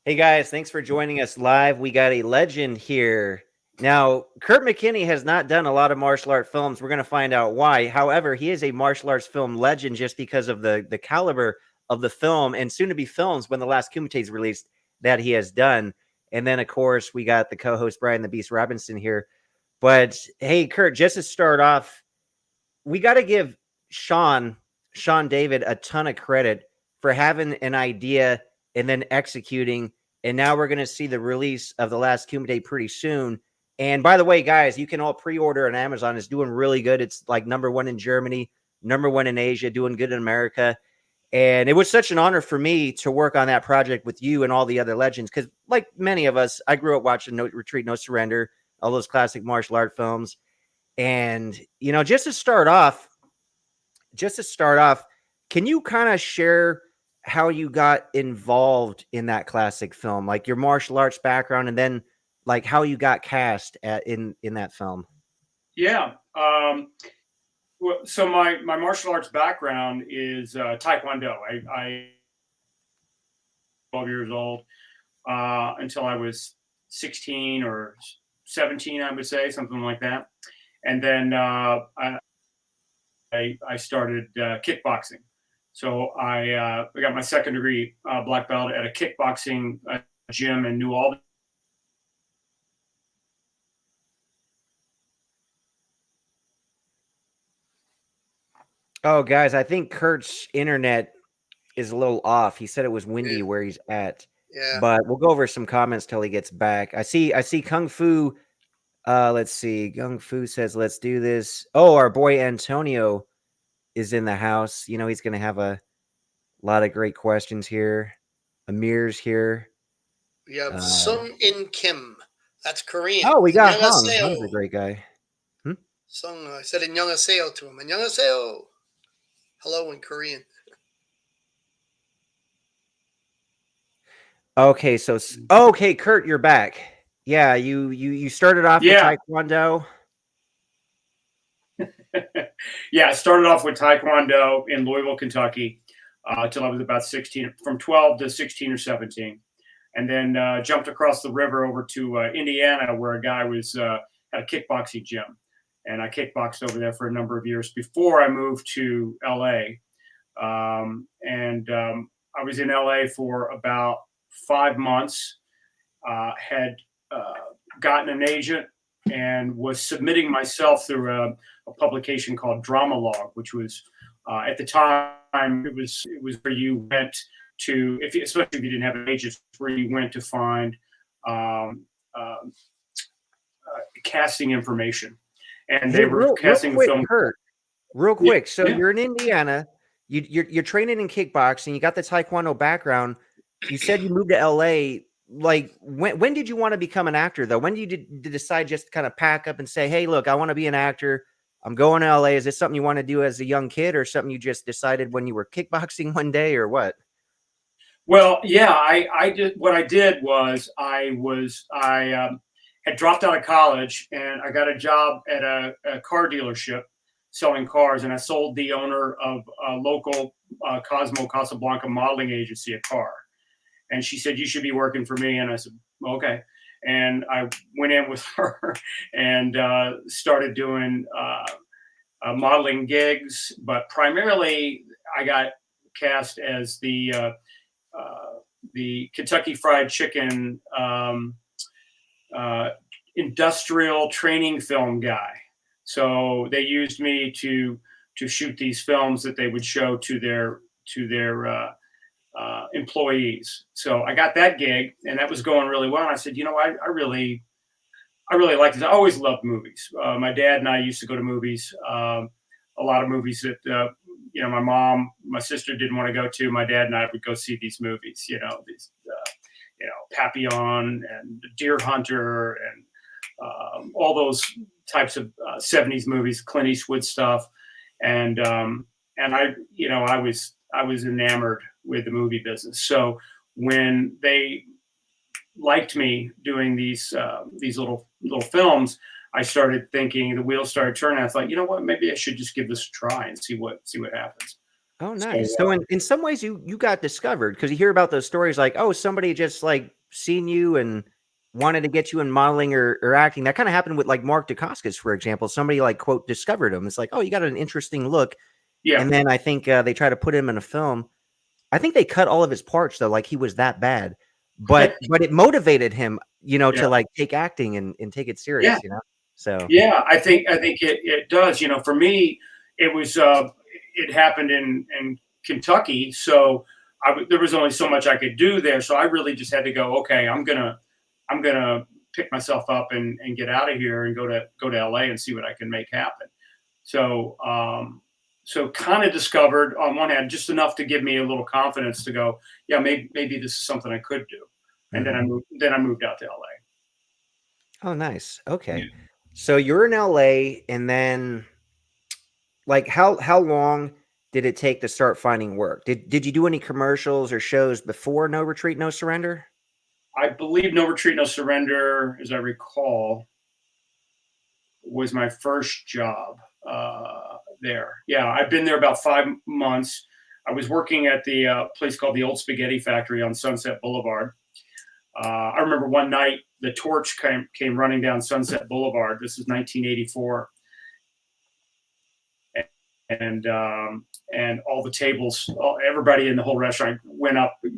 Hey guys, thanks for joining us live. We got a legend here. Now, Kurt McKinney has not done a lot of martial art films. We're going to find out why. However, he is a martial arts film legend just because of the caliber of the film and soon to be films when the last Kumite is released that he has done. And then, of course, we got the co-host Brian the Beast Robinson here. But hey, Kurt, just to start off, we got to give Sean David a ton of credit for having an idea and then executing. And now we're going to see the release of The Last Kumite pretty soon. And by the way, guys, you can all pre-order on Amazon. It's doing really good. It's like #1 in Germany, #1 in Asia, doing good in America. And it was such an honor for me to work on that project with you and all the other legends. Because like many of us, I grew up watching No Retreat, No Surrender, all those classic martial art films. And, just to start off, can you kind of share how you got involved in that classic film, like your martial arts background, and then like how you got cast in that film? Yeah. So my martial arts background is Taekwondo. I 12 years old until I was 16 or 17, I would say, something like that. And then I started kickboxing. So I got my second degree black belt at a kickboxing gym in New Albany. Oh, guys, I think Kurt's internet is a little off. He said it was windy Yeah. where he's at, Yeah. but we'll go over some comments till he gets back. I see Kung Fu. Let's see. Kung Fu says, "Let's do this." Oh, our boy Antonio is in the house. He's gonna have a lot of great questions here. Amir's here. We have Uh, Sung In Kim. That's Korean. oh, we got Hung. Hung's a 안녕하세요. great guy. Hmm? Sung, I said 안녕하세요 to him. 안녕하세요. Hello in Korean. Okay, okay, Kurt, you're back. Yeah, you started off with Yeah. Taekwondo. Yeah, I started off with Taekwondo in Louisville, Kentucky, till I was about 16, from 12 to 16 or 17. And then jumped across the river over to Indiana, where a guy was at a kickboxing gym. And I kickboxed over there for a number of years before I moved to LA. I was in LA for about 5 months, had gotten an agent and was submitting myself through a publication called Drama Log, which was at the time it was where you went to, especially if you didn't have an agent, where you went to find um, uh, casting information, and Hey, they were real casting the quick, film. Kurt. Real Yeah, quick. So yeah. you're in Indiana. You're training in kickboxing. You got the Taekwondo background. You said you moved to LA. Like when did you want to become an actor though? When did you decide just to kind of pack up and say, "Hey, look, I want to be an actor. I'm going to LA." Is this something you want to do as a young kid, or something you just decided when you were kickboxing one day, or what? Well, yeah, I did. What I did was I had dropped out of college and I got a job at a car dealership selling cars, and I sold the owner of a local Cosmo Casablanca modeling agency a car, and she said you should be working for me, and I said okay, and I went in with her and started doing modeling gigs, but primarily I got cast as the Kentucky Fried Chicken uh, industrial training film guy. So they used me to shoot these films that they would show to their employees. So I got that gig, and that was going really well. And I said, I really like this. I always loved movies. My dad and I used to go to movies. A lot of movies that my mom, my sister didn't want to go to. My dad and I would go see these movies. These Papillon and Deer Hunter and all those types of '70s movies, Clint Eastwood stuff, and I was enamored with the movie business. So when they liked me doing these little films, I started thinking, the wheels started turning. I was like, you know what? Maybe I should just give this a try and see what happens. Oh, So nice. So in some ways you got discovered because you hear about those stories like, oh, somebody just like seen you and wanted to get you in modeling or acting. That kind of happened with like Mark Dacascos, for example. Somebody like quote discovered him. It's like, oh, you got an interesting look. Yeah. And then I think they try to put him in a film. I think they cut all of his parts though, like he was that bad. But it motivated him, you know, to like take acting and take it serious, you know. So yeah, I think it does. You know, for me, it was it happened in Kentucky, so there was only so much I could do there. So I really just had to go. Okay, I'm gonna pick myself up and get out of here and go to LA and see what I can make happen. So so kind of discovered on one hand just enough to give me a little confidence to go, yeah, maybe this is something I could do. And then I moved out to LA. Oh, nice. Okay. Yeah. So you're in LA, and then like how long did it take to start finding work? Did you do any commercials or shows before No Retreat, No Surrender? I believe No Retreat, No Surrender, as I recall, was my first job there. Yeah, I've been there about 5 months. I was working at the place called the Old Spaghetti Factory on Sunset Boulevard. I remember one night the torch came running down Sunset Boulevard. This is 1984, and all the tables, everybody in the whole restaurant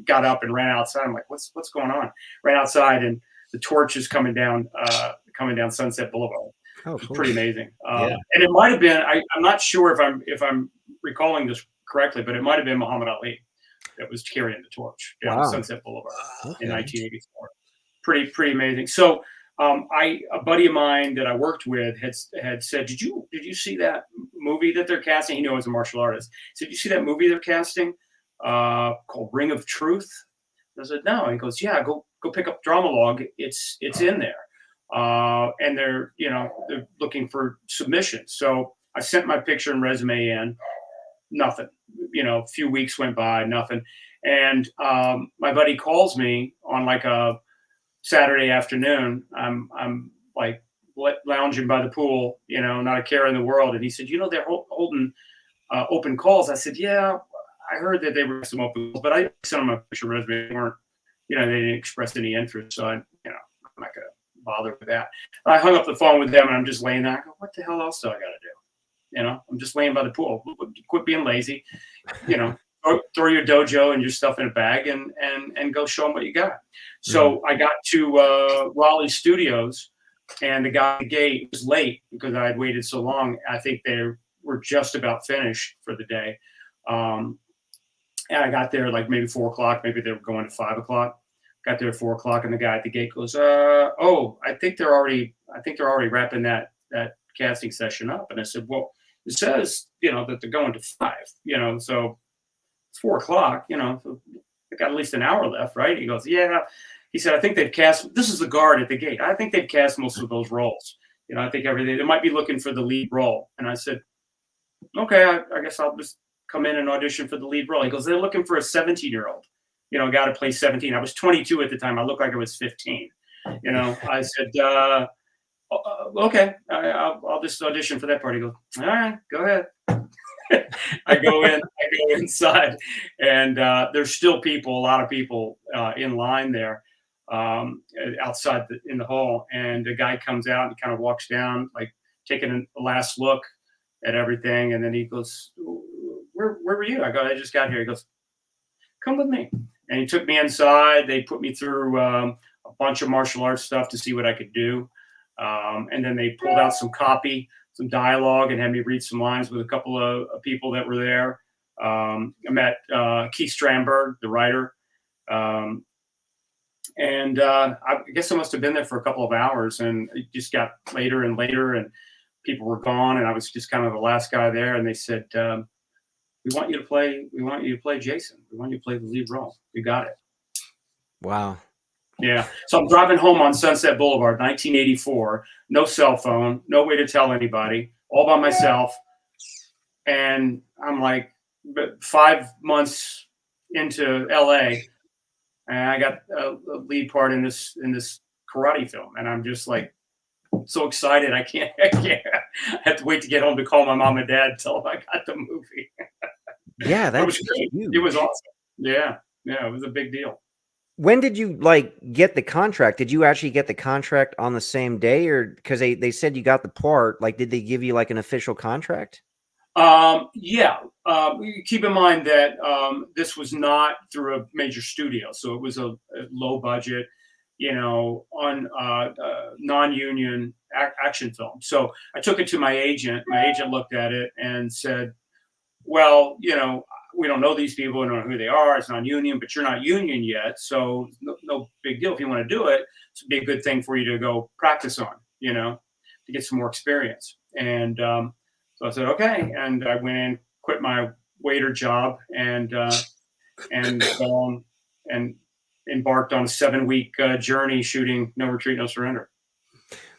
got up, and ran outside. I'm like, what's going on? Ran outside, and the torch is coming down Sunset Boulevard. Oh, cool. Pretty amazing. And it might have been, I'm not sure if I'm recalling this correctly, but it might have been Muhammad Ali that was carrying the torch down Sunset Boulevard in 1984. Pretty amazing. So a buddy of mine that I worked with had said, did you see that movie that they're casting? He knew I was a martial artist. He said, did you see that movie they're casting called Ring of Truth? I said, no. And he goes, yeah, go pick up Dramalog. It's in there. And they're looking for submissions. So I sent my picture and resume in. Nothing. A few weeks went by, nothing. And my buddy calls me on like a Saturday afternoon. I'm like lounging by the pool, not a care in the world. And he said, they're holding open calls. I said, yeah, I heard that they were some open calls, but I sent them a picture resume. They weren't, they didn't express any interest. So I'm not going to bother with that. I hung up the phone with them, and I'm just laying there. I go, what the hell else do I got to do? I'm just laying by the pool. Quit being lazy. Throw your dojo and your stuff in a bag and go show them what you got. So I got to Raleigh Studios, and the guy at the gate was late because I had waited so long. I think they were just about finished for the day. And I got there like maybe 4 o'clock. Maybe they were going to 5 o'clock. Got there at 4 o'clock, and the guy at the gate goes, I think they're already wrapping that casting session up. And I said, well, it says, that they're going to 5, so it's 4 o'clock, so they got at least an hour left, right? He goes, yeah. He said, I think they've cast, this is the guard at the gate. I think they've cast most of those roles. I think everything, they might be looking for the lead role. And I said, okay, I guess I'll just come in and audition for the lead role. He goes, they're looking for a 17-year-old, guy to play 17. I was 22 at the time. I looked like I was 15. I said, okay, I'll just audition for that part. He goes, all right, go ahead. I go inside, and there's still a lot of people in line there outside in the hall. And the guy comes out and kind of walks down, like taking a last look at everything. And then he goes, where were you? I go, I just got here. He goes, come with me. And he took me inside. They put me through a bunch of martial arts stuff to see what I could do. And then they pulled out some copy, some dialogue, and had me read some lines with a couple of people that were there. I met Keith Strandberg, the writer. And I guess I must have been there for a couple of hours, and it just got later and later, and people were gone, and I was just kind of the last guy there. And they said, we want you to play Jason. We want you to play the lead role. You got it. Wow. Yeah. So I'm driving home on Sunset Boulevard, 1984. No cell phone, no way to tell anybody, all by myself. And I'm like 5 months into LA, and I got a lead part in this karate film. And I'm just like so excited. I can't. I have to wait to get home to call my mom and dad, tell them I got the movie. Yeah, that was great. It was awesome. Yeah. It was a big deal. When did you like get the contract? Did you actually get the contract on the same day, or because they said you got the part? Like, did they give you like an official contract? Yeah. Keep in mind that this was not through a major studio, so it was a low budget, on non-union action film. So I took it to my agent. My agent looked at it and said, "Well, we don't know these people. We don't know who they are. It's non-union, but you're not union yet, so no big deal. If you want to do it, it's be a good thing for you to go practice on, to get some more experience." And so I said, "Okay," and I went in, quit my waiter job, and embarked on a 7-week journey shooting No Retreat, No Surrender.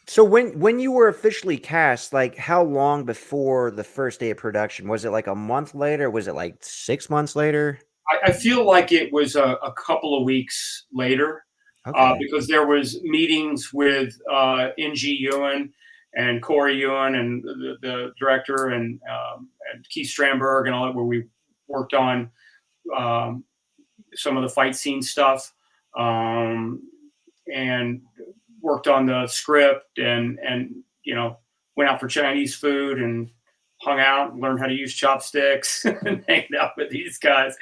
So when you were officially cast, like how long before the first day of production? Was it like a month later? Was it like 6 months later? I feel like it was a couple of weeks later, Okay. because there was meetings with NG Ewan and Corey Ewan and the director and Keith Strandberg and all that, where we worked on um, some of the fight scene stuff, um, and worked on the script and went out for Chinese food and hung out and learned how to use chopsticks and hanging out with these guys.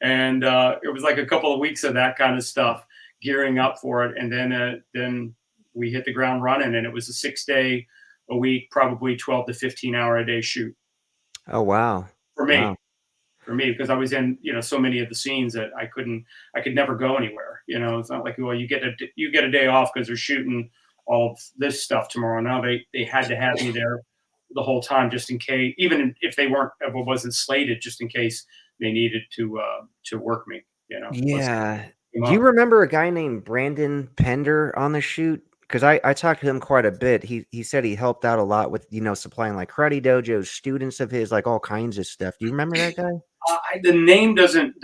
And it was like a couple of weeks of that kind of stuff, gearing up for it. And then we hit the ground running, and it was a 6-day a week, probably 12 to 15 hour a day shoot Oh wow. for me. Wow. For me, because I was in, so many of the scenes that I could never go anywhere. It's not like, well, you get a day off because they're shooting all of this stuff tomorrow. No, they had to have me there the whole time, just in case, even if they weren't, if it wasn't slated, just in case they needed to work me. Yeah. Come Do you up. remember a guy named Brandon Pender on the shoot? Because I talked to him quite a bit. He said he helped out a lot with, supplying like karate dojos, students of his, like all kinds of stuff. Do you remember that guy? The name doesn't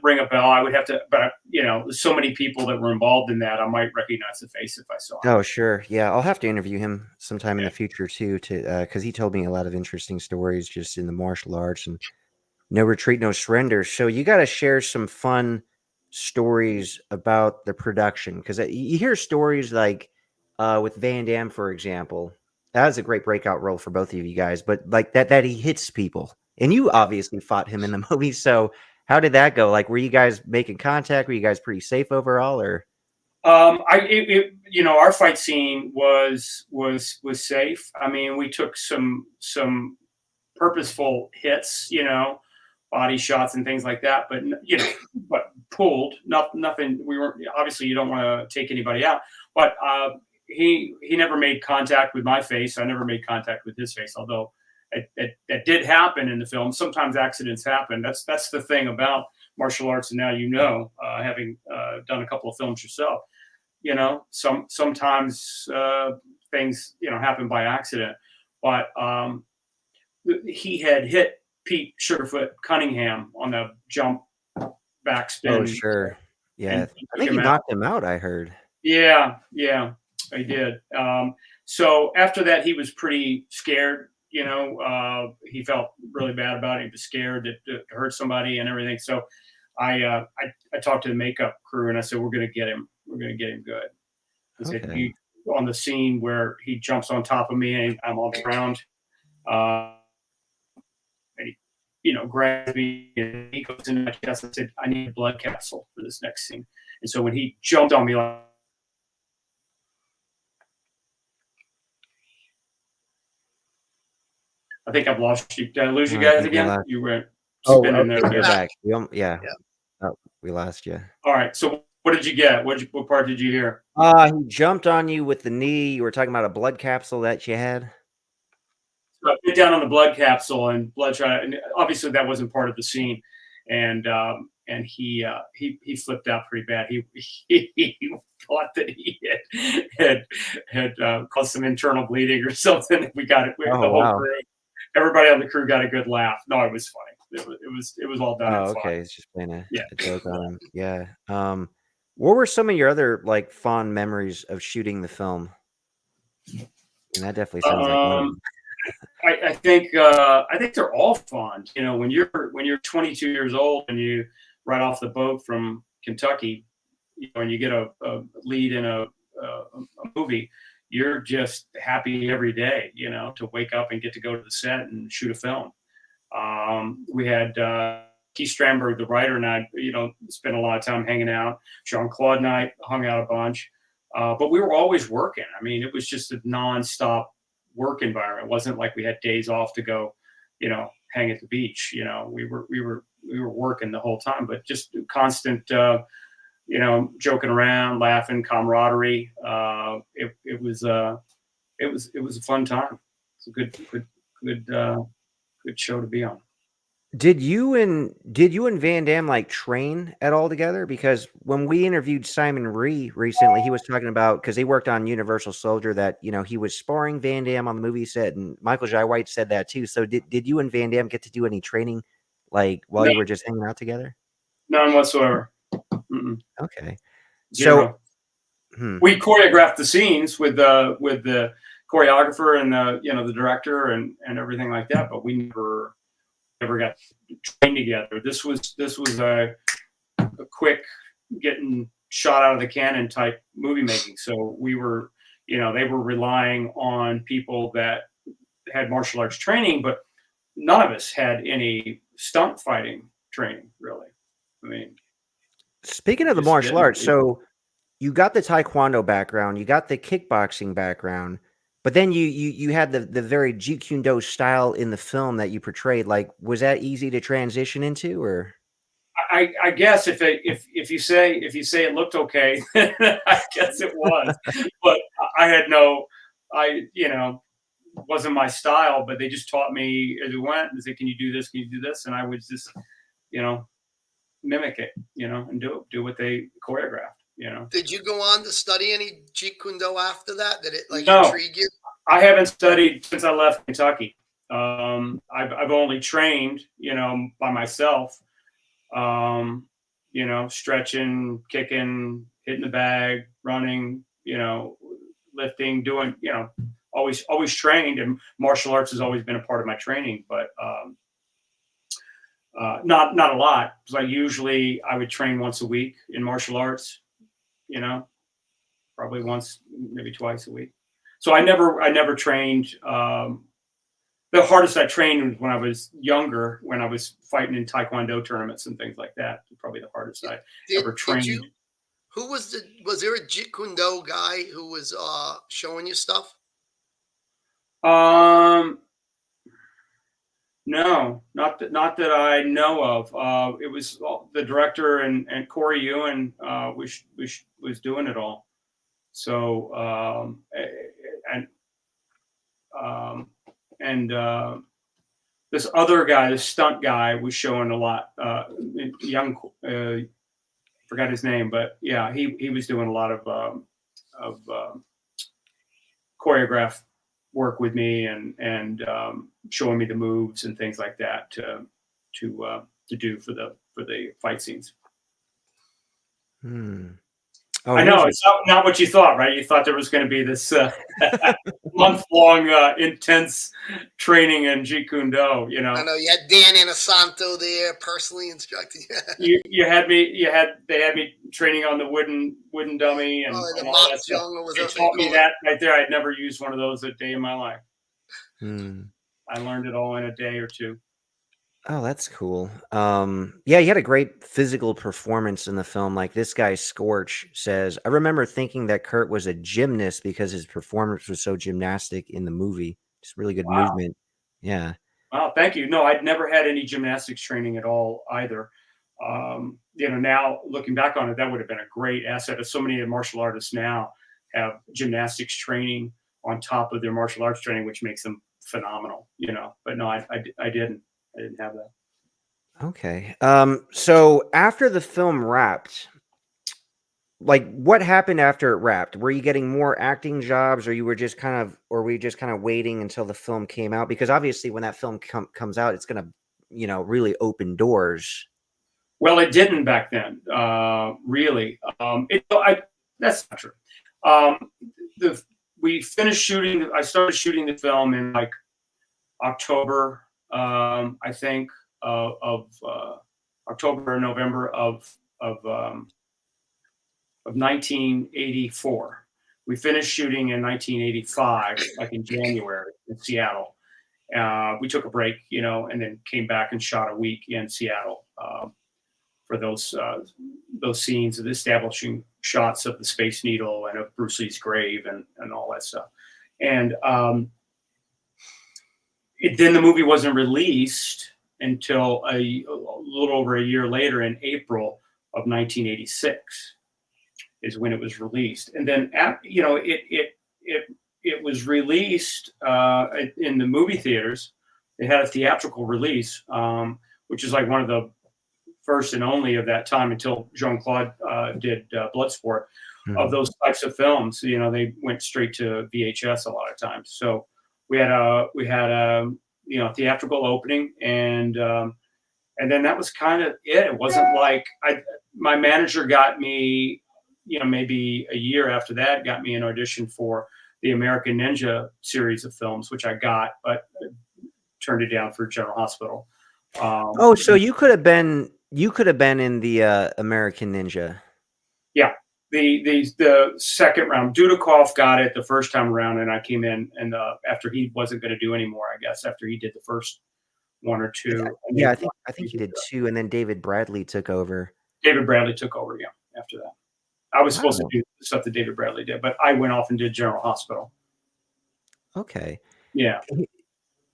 ring a bell. I would have to, but there's so many people that were involved in that. I might recognize the face if I saw him. Oh, sure. Yeah, I'll have to interview him sometime in Yeah. the future too, to because he told me a lot of interesting stories just in the martial arts and no retreat, no surrender. So you got to share some fun stories about the production because you hear stories like with Van Damme, for example. That was a great breakout role for both of you guys, but like that he hits people, and you obviously fought him in the movie. So how did that go? Like, were you guys making contact? Were you guys pretty safe overall, or? Our fight scene was safe. I mean, we took some purposeful hits, body shots and things like that, but but pulled, nothing. We weren't, obviously, you don't want to take anybody out, but he never made contact with my face. I never made contact with his face, although that did happen in the film. Sometimes accidents happen. That's the thing about martial arts, and now having done a couple of films yourself, sometimes things happen by accident, but he had hit Pete Sugarfoot Cunningham on the jump Oh, backspin, sure. Yeah, and he I took think he him out. knocked him out. I heard. Yeah, I did. So after that, he was pretty scared. He felt really bad about it. He was scared to hurt somebody and everything. So I talked to the makeup crew and I said, "We're going to get him. We're going to get him good." I said, Okay. "You on the scene where he jumps on top of me and I'm on the ground." And he grabs me and he goes into my chest and said, "I need a blood capsule for this next scene." And so when he jumped on me, like, I think I've lost you. Did I lose you I guys think we again? lost. You were Oh, spinning there okay, you're again. back. back. Yeah. Yeah. Oh, we lost you. All right. So what did you get? What part did you hear? He jumped on you with the knee. You were talking about a blood capsule that you had. So I put down on the blood capsule and blood shot, and obviously that wasn't part of the scene. And he flipped out pretty bad. He thought that he had caused some internal bleeding or something. We got it. The Oh, whole wow. crew, everybody on the crew got a good laugh. No, it was funny. It was all done in Oh, fun. okay. It's just playing Yeah. a joke on him. Yeah. What were some of your other like fond memories of shooting the film? And that definitely sounds like one of Um, them. I think they're all fun. When you're 22 years old and you right off the boat from Kentucky, when you get a lead in a movie, you're just happy every day, to wake up and get to go to the set and shoot a film. We had Keith Strandberg, the writer, and I, spent a lot of time hanging out. Jean-Claude and I hung out a bunch, but we were always working. I mean, it was just a nonstop work environment. It wasn't like we had days off to go, hang at the beach. We were working the whole time, but just constant, joking around, laughing, camaraderie. It was a fun time. It's a good show to be on. Did you and Van Damme like train at all together? Because when we interviewed Simon Rhee recently, he was talking about, because they worked on Universal Soldier, that he was sparring Van Damme on the movie set, and Michael Jai White said that too. So did you and Van Damme get to do any training like while you were just hanging out together? None whatsoever. Mm-mm. Okay. Zero. So we choreographed the scenes with the choreographer and the director and everything like that, but we never got trained together. This was a quick getting shot out of the cannon type movie making. So we were, they were relying on people that had martial arts training, but none of us had any stunt fighting training, really. I mean, speaking of the martial arts, so you got the Taekwondo background, you got the kickboxing background, but then you had the very Jeet Kune Do style in the film that you portrayed. Like, was that easy to transition into, or? I guess if you say it looked okay, I guess it was. But wasn't my style. But they just taught me as we went and said, "Can you do this? Can you do this?" And I would just, mimic it, and do what they choreographed. Did you go on to study any Jeet Kune Do after that? Did it No, intrigue you? I haven't studied since I left Kentucky. I've only trained, by myself. Stretching, kicking, hitting the bag, running, lifting, doing, always trained, and martial arts has always been a part of my training, but not a lot. Because I would train once a week in martial arts, probably once, maybe twice a week. So I never trained. The hardest I trained was when I was younger, when I was fighting in Taekwondo tournaments and things like that. Probably the hardest I ever trained. Was there a Jeet Kune Do guy who was showing you stuff? No, not that I know of. It was the director and Corey Ewan was doing it all. So this other guy, this stunt guy, was showing a lot. Young, forgot his name, but yeah, he was doing a lot of choreographed work with me and showing me the moves and things like that to do for the fight scenes. Oh, I know it's not what you thought, right? You thought there was going to be this month-long intense training in Jeet Kune Do. I know you had Dan Inosanto there personally instructing you. They had me training on the wooden dummy and the all that stuff. They taught me that right there. I'd never used one of those a day in my life. I learned it all in a day or two. Oh, that's cool. Yeah, he had a great physical performance in the film. Like this guy Scorch says, I remember thinking that Kurt was a gymnast because his performance was so gymnastic in the movie. Just really good movement. Yeah. Wow, thank you. No, I'd never had any gymnastics training at all either. Now looking back on it, that would have been a great asset. As so many of the martial artists now have gymnastics training on top of their martial arts training, which makes them phenomenal. But no, I didn't. I didn't have that. Okay. So after the film wrapped, like what happened after it wrapped? Were you getting more acting jobs, or were you just kind of waiting until the film came out? Because obviously when that film comes out, it's going to, really open doors. Well, it didn't back then, really. That's not true. We finished shooting. I started shooting the film in like October. I think of October or November of of 1984. We finished shooting in 1985, like in January in Seattle. We took a break, and then came back and shot a week in Seattle for those scenes of establishing shots of the Space Needle and of Bruce Lee's grave and all that stuff. And then the movie wasn't released until a little over a year later, in April of 1986, is when it was released. And then it was released in the movie theaters. They had a theatrical release, which is like one of the first and only of that time, until Jean-Claude did Bloodsport, of those types of films. They went straight to VHS a lot of times. So we had a theatrical opening, and then that was kind of it. It wasn't like my manager got me, maybe a year after that, got me an audition for the American Ninja series of films, which I got, but turned it down for General Hospital. So you could have been in the American Ninja. Yeah. The second round, Dudikoff got it the first time around, and I came in, and after he wasn't going to do anymore, I guess, after he did the first one or two. Yeah, I think he did two, and then David Bradley took over. David Bradley took over, yeah, after that. I was supposed to do the stuff that David Bradley did, but I went off and did General Hospital. Okay. Yeah.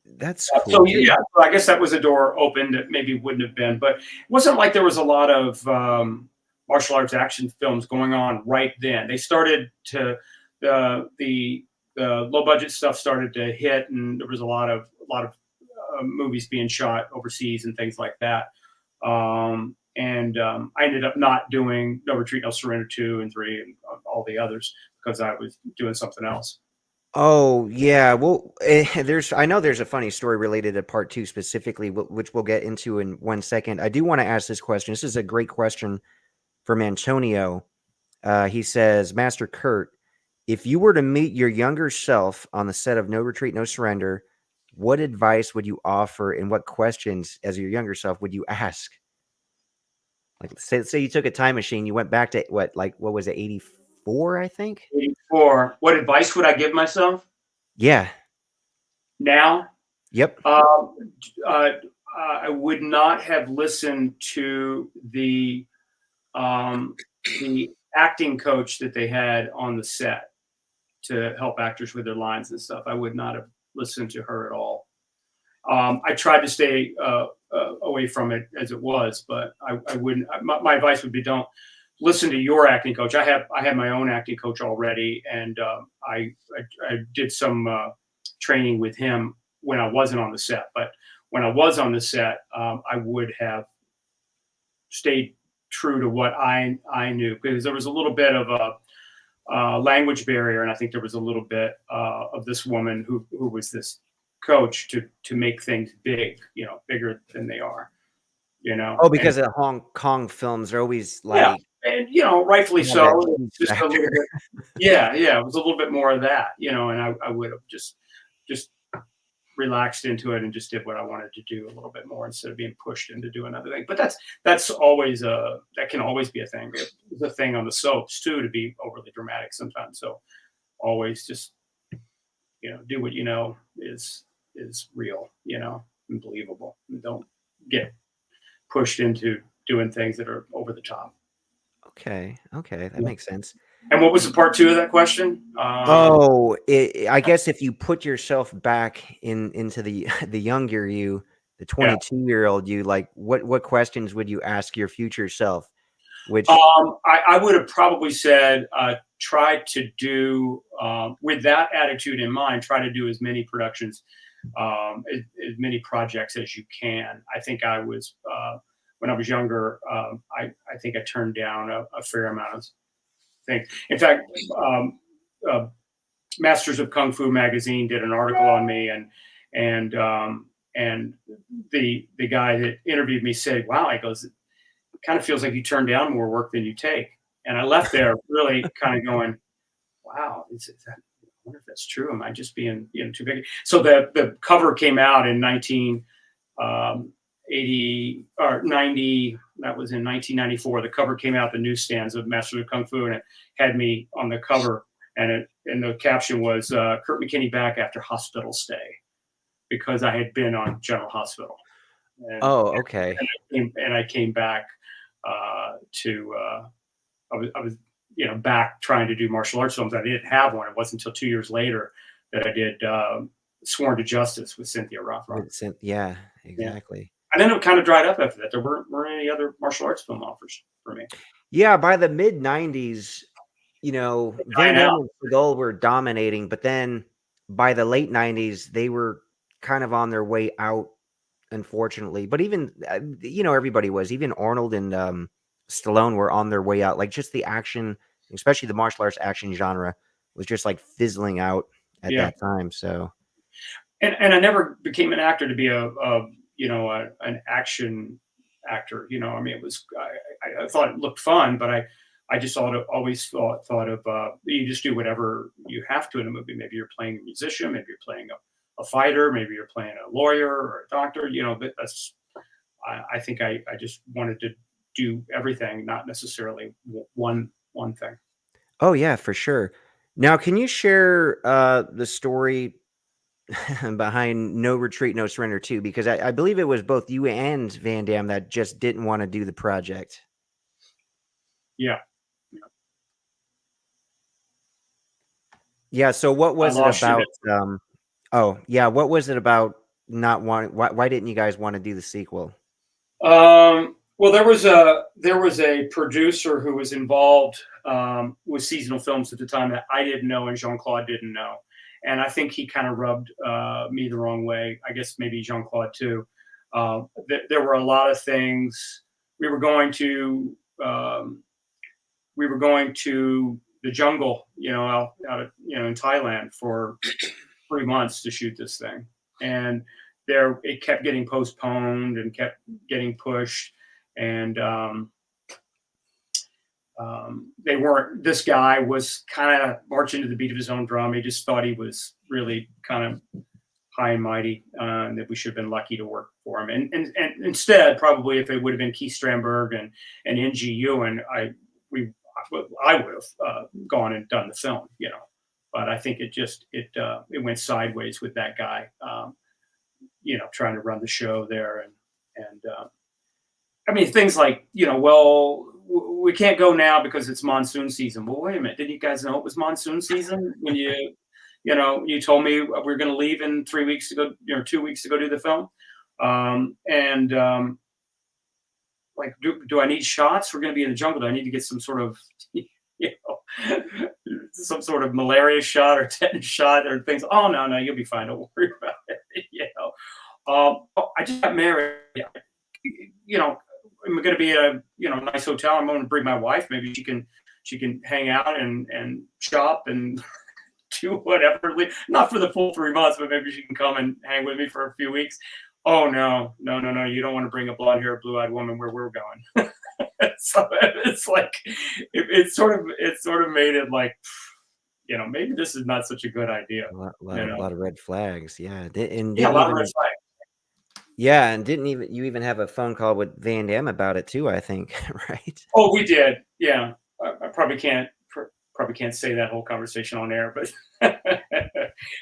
That's cool. So yeah, I guess that was a door open that maybe wouldn't have been, but it wasn't like there was a lot of martial arts action films going on right then. They started to the low budget stuff started to hit, and there was a lot of movies being shot overseas and things like that. I ended up not doing No Retreat, No Surrender 2 and 3 and all the others because I was doing something else. Oh yeah, well, I know there's a funny story related to part 2 specifically, which we'll get into in 1 second. I do want to ask this question. This is a great question from Antonio. He says, Master Kurt, if you were to meet your younger self on the set of No Retreat, No Surrender, what advice would you offer, and what questions, as your younger self, would you ask? Like, say you took a time machine, you went back to what was it, 84, I think? 84. What advice would I give myself? Yeah. Now? Yep. I would not have listened to the acting coach that they had on the set to help actors with their lines and stuff. I would not have listened to her at all. I tried to stay away from it as it was, but I wouldn't. My advice would be, don't listen to your acting coach. I have my own acting coach already, and I did some training with him when I wasn't on the set. But when I was on the set, I would have stayed true to what I knew, because there was a little bit of a language barrier, and I think there was a little bit of this woman who was this coach to make things big, bigger than they are, Oh, because the Hong Kong films are always like, and rightfully so. Just a little bit, yeah, it was a little bit more of that, and I would have just relaxed into it and just did what I wanted to do a little bit more instead of being pushed into doing another thing. But that's always that can always be a thing. It's a thing on the soaps too, to be overly dramatic sometimes. So always just do what is real, and believable. And don't get pushed into doing things that are over the top. Okay, that makes sense. And what was the part 2 of that question? I guess if you put yourself back into the younger you, the 22-year-old you, like what questions would you ask your future self? Which I would have probably said, try to do with that attitude in mind. Try to do as many productions, as many projects as you can. I think I was when I was younger. I think I turned down a fair amount of things. In fact, Masters of Kung Fu magazine did an article on me, and the guy that interviewed me said, "Wow," he goes, "It kind of feels like you turn down more work than you take." And I left there really kind of going, "Wow, is that? I wonder if that's true. Am I just being too big?" So the cover came out in 1980 or 90. That was in 1994. The cover came out the newsstands of Masters of Kung Fu, and it had me on the cover, and the caption was Kurt McKinney back after hospital stay, because I had been on General Hospital. And, Oh, okay. and I came back to I was back trying to do martial arts films. I didn't have one. It wasn't until 2 years later that I did Sworn to Justice with Cynthia Rothrock. Yeah, exactly. And then it kind of dried up after that. There weren't any other martial arts film offers for me. Yeah, by the mid '90s, Van Damme and Seagal were dominating, but then by the late '90s, they were kind of on their way out, unfortunately. But even everybody was, even Arnold and Stallone were on their way out. Like, just the action, especially the martial arts action genre, was just like fizzling out at that time. So, and I never became an actor to be an action actor. I mean, it was I thought it looked fun, but I just always thought of you just do whatever you have to in a movie. Maybe you're playing a musician, maybe you're playing a fighter, maybe you're playing a lawyer or a doctor. But that's I think I just wanted to do everything, not necessarily one thing. Oh yeah, for sure. Now, can you share the story behind No Retreat, No Surrender 2? Because I believe it was both you and Van Damme that just didn't want to do the project. Yeah. Yeah. So what was it about? What was it about not wanting? Why didn't you guys want to do the sequel? Well, there was a producer who was involved with seasonal films at the time that I didn't know and Jean-Claude didn't know, and I think he kind of rubbed me the wrong way. I guess maybe Jean-Claude too. There were a lot of things. We were going to the jungle, out in Thailand for 3 months to shoot this thing, and it kept getting postponed and kept getting pushed. And this guy was kind of marching to the beat of his own drum. He just thought he was really kind of high and mighty, and that we should have been lucky to work for him. And instead, probably if it would have been Keith Strandberg and N.G. Ewan, I would have gone and done the film, But I think it went sideways with that guy, trying to run the show there, and I mean, things like, we can't go now because it's monsoon season. Well, wait a minute. Didn't you guys know it was monsoon season when you told me we're going to leave in 3 weeks to go, 2 weeks to go do the film? Like, do I need shots? We're going to be in the jungle. Do I need to get some sort of, some sort of malaria shot or tetanus shot or things? Oh, no, you'll be fine. Don't worry about it. I just got married. I'm going to be at a nice hotel. I'm going to bring my wife. Maybe she can hang out and shop and do whatever. Not for the full 3 months, but maybe she can come and hang with me for a few weeks. Oh no! You don't want to bring a blonde-haired, blue-eyed woman where we're going. So it's like it sort of made it like, maybe this is not such a good idea. A lot of red flags. Yeah, a lot of red flags. Yeah, and you even have a phone call with Van Damme about it too, I think, right? Oh, we did. Yeah, I probably can't say that whole conversation on air, but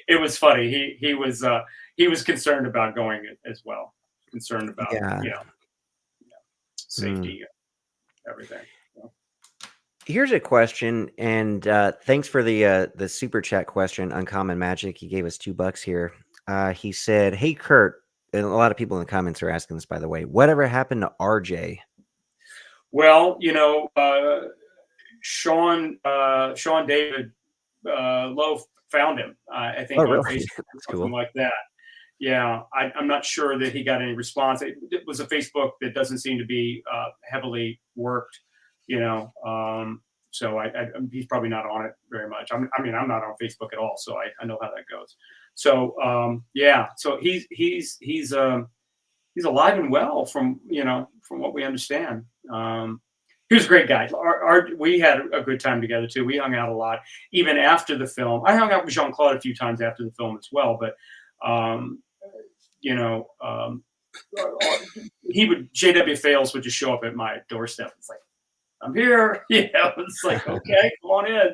it was funny. He was concerned about going as well. Concerned about safety, everything. Here's a question, and thanks for the super chat question. Uncommon Magic, he gave us $2 here. He said, "Hey Kurt." And a lot of people in the comments are asking this, by the way. Whatever happened to RJ? Well, Sean David Lowe found him. I think on really? Facebook or something like that. Yeah, I'm not sure that he got any response. It was a Facebook that doesn't seem to be heavily worked, So he's probably not on it very much. I'm not on Facebook at all, so I know how that goes. So so he's alive and well from what we understand. He was a great guy. We had a good time together too. We hung out a lot, even after the film. I hung out with Jean-Claude a few times after the film as well. But J.W. Fails would just show up at my doorstep. It's like, I'm here. It's like, okay, come on in,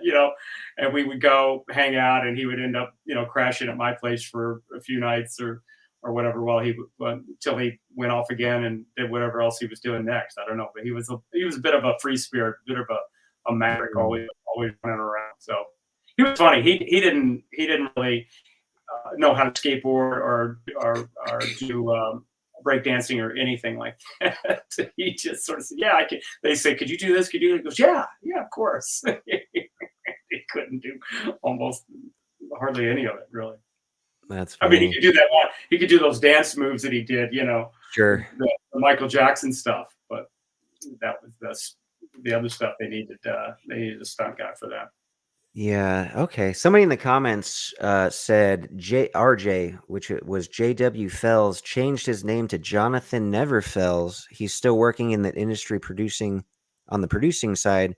and we would go hang out, and he would end up, crashing at my place for a few nights or whatever, while until he went off again and did whatever else he was doing next. I don't know, but he was a bit of a free spirit, a bit of a maverick, always running around. So he was funny. He didn't really know how to skateboard or do breakdancing or anything like that. He just sort of said, "Yeah, I can." They say, "Could you do this? Could you do it?" He goes, "Yeah, of course." He couldn't do almost hardly any of it, really. That's I funny. mean, he could do that one. He could do those dance moves that he did, Sure. the Michael Jackson stuff. But that was the other stuff. They needed a stunt guy for that. Yeah. Okay. Somebody in the comments said RJ, which was J.W. Fells, changed his name to Jonathan Never Fells. He's still working in the industry on the producing side,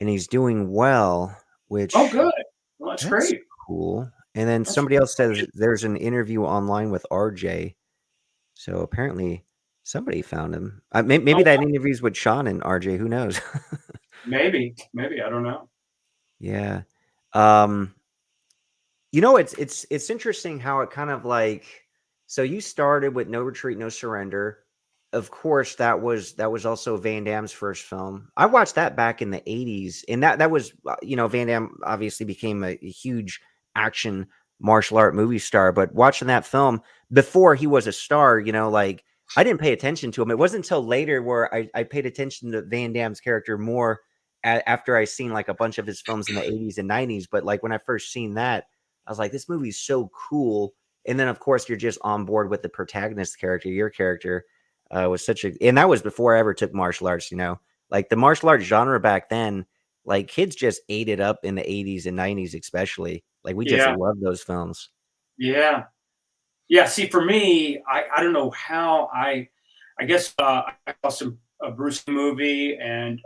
and he's doing well, which Good. Well, that's great. Cool. And then somebody else says there's an interview online with RJ. So apparently somebody found him. Maybe that interview's with Sean and RJ. Who knows? Maybe. I don't know. Yeah. It's interesting how it kind of like, so you started with No Retreat, No Surrender. Of course, that was also Van Damme's first film. I watched that back in the 80s, and that was, Van Damme obviously became a huge action martial art movie star, but watching that film before he was a star, like, I didn't pay attention to him. It wasn't until later where I paid attention to Van Damme's character more after I seen like a bunch of his films in the 80s and 90s. But like when I first seen that, I was like, this movie's so cool. And then of course you're just on board with the protagonist character. Your character was and that was before I ever took martial arts, like the martial arts genre back then, like kids just ate it up in the 80s and 90s, especially. Like we just loved those films. Yeah. See, for me, I don't know how I guess I saw some a Bruce Lee movie, and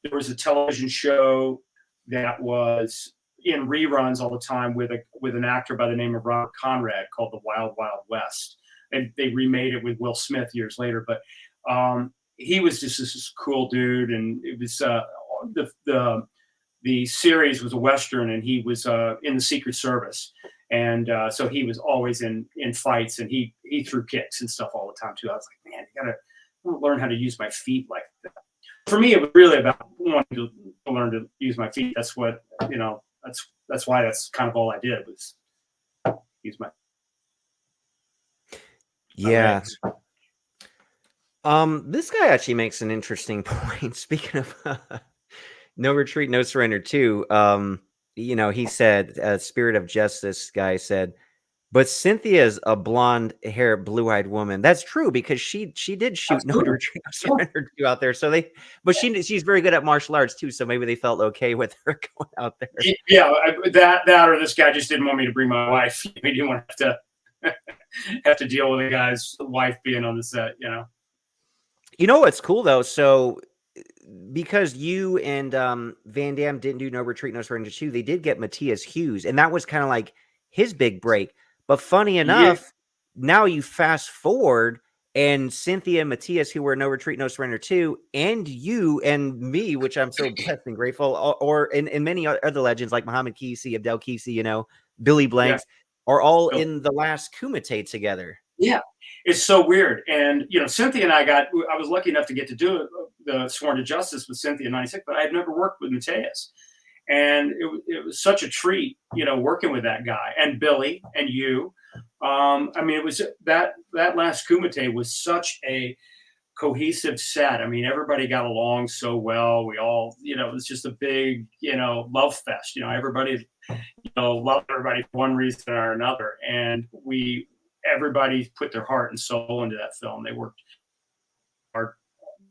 there was a television show that was in reruns all the time with an actor by the name of Robert Conrad called The Wild Wild West. And they remade it with Will Smith years later, but he was just this cool dude, and it was the series was a Western, and he was in the Secret Service. And so he was always in fights, and he threw kicks and stuff all the time too. I was like, man, I gotta learn how to use my feet like that. For me, it was really about wanting to learn to use my feet. That's what, that's why that's kind of all I did was use my legs. This guy actually makes an interesting point. Speaking of No Retreat, No Surrender 2, he said, Spirit of Justice guy said, but Cynthia's a blonde hair, blue-eyed woman. That's true, because she did shoot No Retreat, No Surrender 2 out there. So she's very good at martial arts too. So maybe they felt okay with her going out there. Yeah, that or this guy just didn't want me to bring my wife. He didn't want to have to deal with a guy's wife being on the set. You know what's cool though? So because you and Van Damme didn't do No Retreat, No Surrender 2, they did get Matthias Hughes, and that was kind of like his big break. But funny enough, now you fast forward, and Cynthia and Matthias, who were No Retreat, No Surrender 2, and you and me, which I'm so blessed and grateful, and many other legends like Muhammad Kisi, Abdel Kisi, Billy Blanks, are all in the last Kumite together. Yeah, it's so weird. And, Cynthia and I was lucky enough to get to do the Sworn to Justice with Cynthia in '96, but I had never worked with Matthias. And it was such a treat, working with that guy and Billy and you. It was that last Kumite was such a cohesive set. I mean, everybody got along so well. We all, it was just a big, love fest. Everybody, loved everybody for one reason or another. And everybody put their heart and soul into that film. They worked hard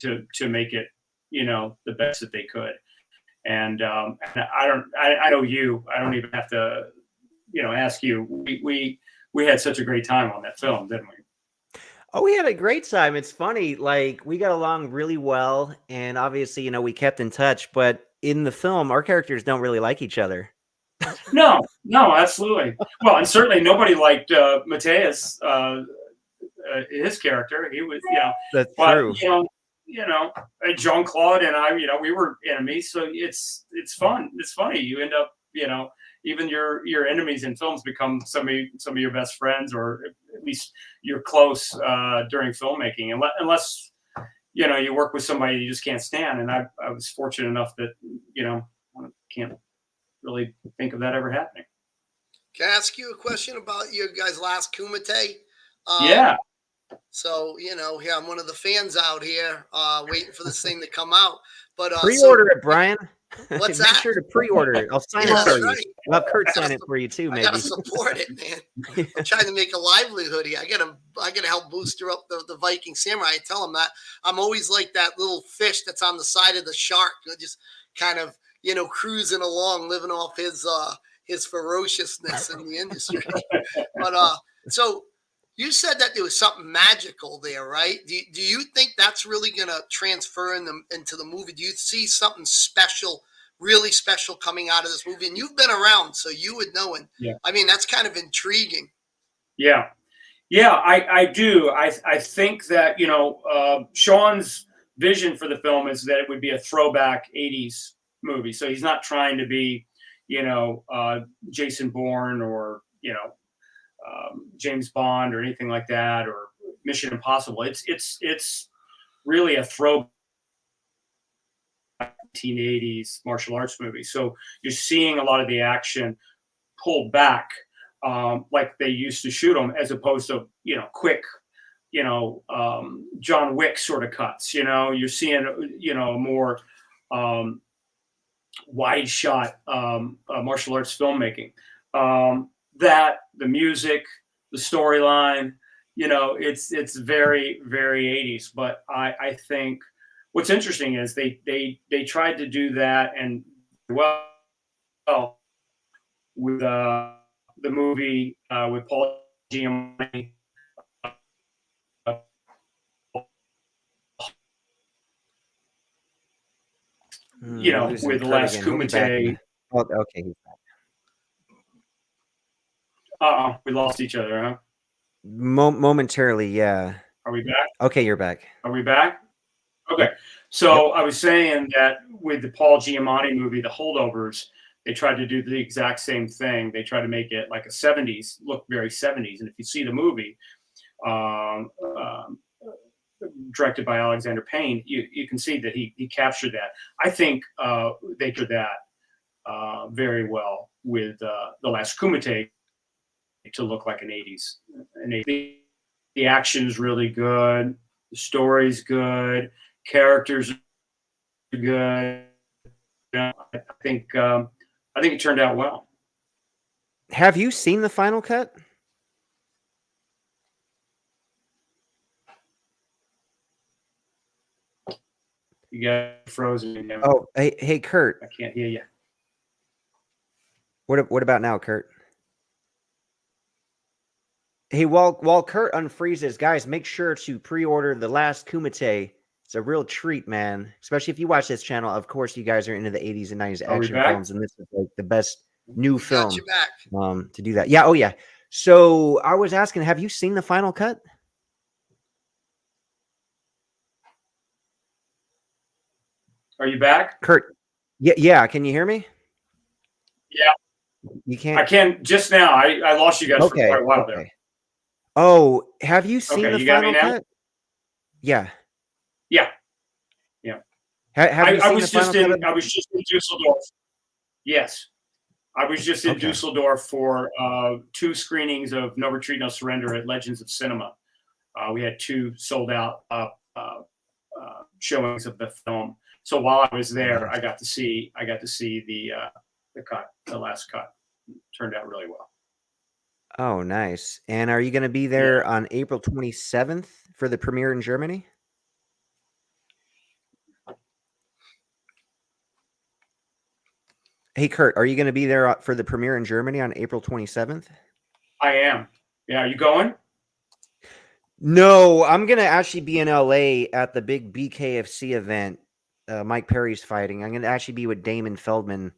to make it, the best that they could. And I know you. I don't even have to, ask you. We had such a great time on that film, didn't we? Oh, we had a great time. It's funny, like we got along really well, and obviously, we kept in touch. But in the film, our characters don't really like each other. No, absolutely. Well, and certainly nobody liked Matthias. his character. He was, That's but true. Jean-Claude and I, we were enemies, so it's fun. It's funny. You end up, even your enemies in films become some of your best friends, or at least you're close during filmmaking, unless you work with somebody you just can't stand. And I was fortunate enough that I can't really think of that ever happening. Can I ask you a question about your guys' last Kumite? Yeah. So, here I'm one of the fans out here waiting for this thing to come out. But Pre-order it, Brian. What's Make that? sure to pre-order it. I'll sign it for you. Right. I'll have Kurt sign it for you too, I maybe. gotta support it, man. I'm trying to make a livelihood here. I gotta help booster up the Viking Samurai. I tell him that I'm always like that little fish that's on the side of the shark, just kind of cruising along, living off his ferociousness in the industry. But so you said that there was something magical there, right? Do you think that's really gonna transfer into the movie? Do you see something special? Really special coming out of this movie? And you've been around, so you would know. And Yeah. I mean, that's kind of intriguing. Yeah. I do. I think that Sean's vision for the film is that it would be a throwback 80s movie. So he's not trying to be Jason Bourne or James Bond or anything like that, or Mission Impossible. It's really a throwback 1980s martial arts movie. So you're seeing a lot of the action pulled back, like they used to shoot them, as opposed to quick, John Wick sort of cuts. You're seeing more wide shot martial arts filmmaking. That the music, the storyline, it's very, very 80s. But I think what's interesting is they tried to do that, and well with the movie with Paul Giamatti. With the last Kumite. Oh, okay. We lost each other, huh? Momentarily, yeah. Are we back? Okay, you're back. Are we back? Okay. So I was saying that with the Paul Giamatti movie, The Holdovers, they tried to do the exact same thing. They tried to make it like a 70s, look very 70s. And if you see the movie, directed by Alexander Payne, you can see that he captured that. I think they did that very well with The Last Kumite to look like an 80s. And the action's really good. The story's good. Characters are good. I think it turned out well. Have you seen the final cut? You got frozen again. Oh, hey, Kurt. I can't hear you. What about now, Kurt? Hey, while Kurt unfreezes, guys, make sure to pre-order The Last Kumite. It's a real treat, man. Especially if you watch this channel. Of course, you guys are into the 80s and 90s action films, and this is like the best new film to do that. Yeah, oh yeah. So I was asking, have you seen the final cut? Are you back, Kurt? Yeah. Can you hear me? Yeah. You can't. I can just now. I lost you guys for quite a while there. Oh, have you seen the final cut? Yeah. Yeah. Have you I was just in Dusseldorf. Yes. I was just in Dusseldorf for 2 screenings of No Retreat, No Surrender at Legends of Cinema. We had 2 sold out showings of the film. So while I was there, I got to see the cut, the last cut. It turned out really well. Oh, nice. And are you going to be there on April 27th for the premiere in Germany? Hey, Kurt, are you going to be there for the premiere in Germany on April 27th? I am. Yeah, are you going? No, I'm going to actually be in LA at the big BKFC event. Mike Perry's fighting. I'm going to actually be with Damon Feldman.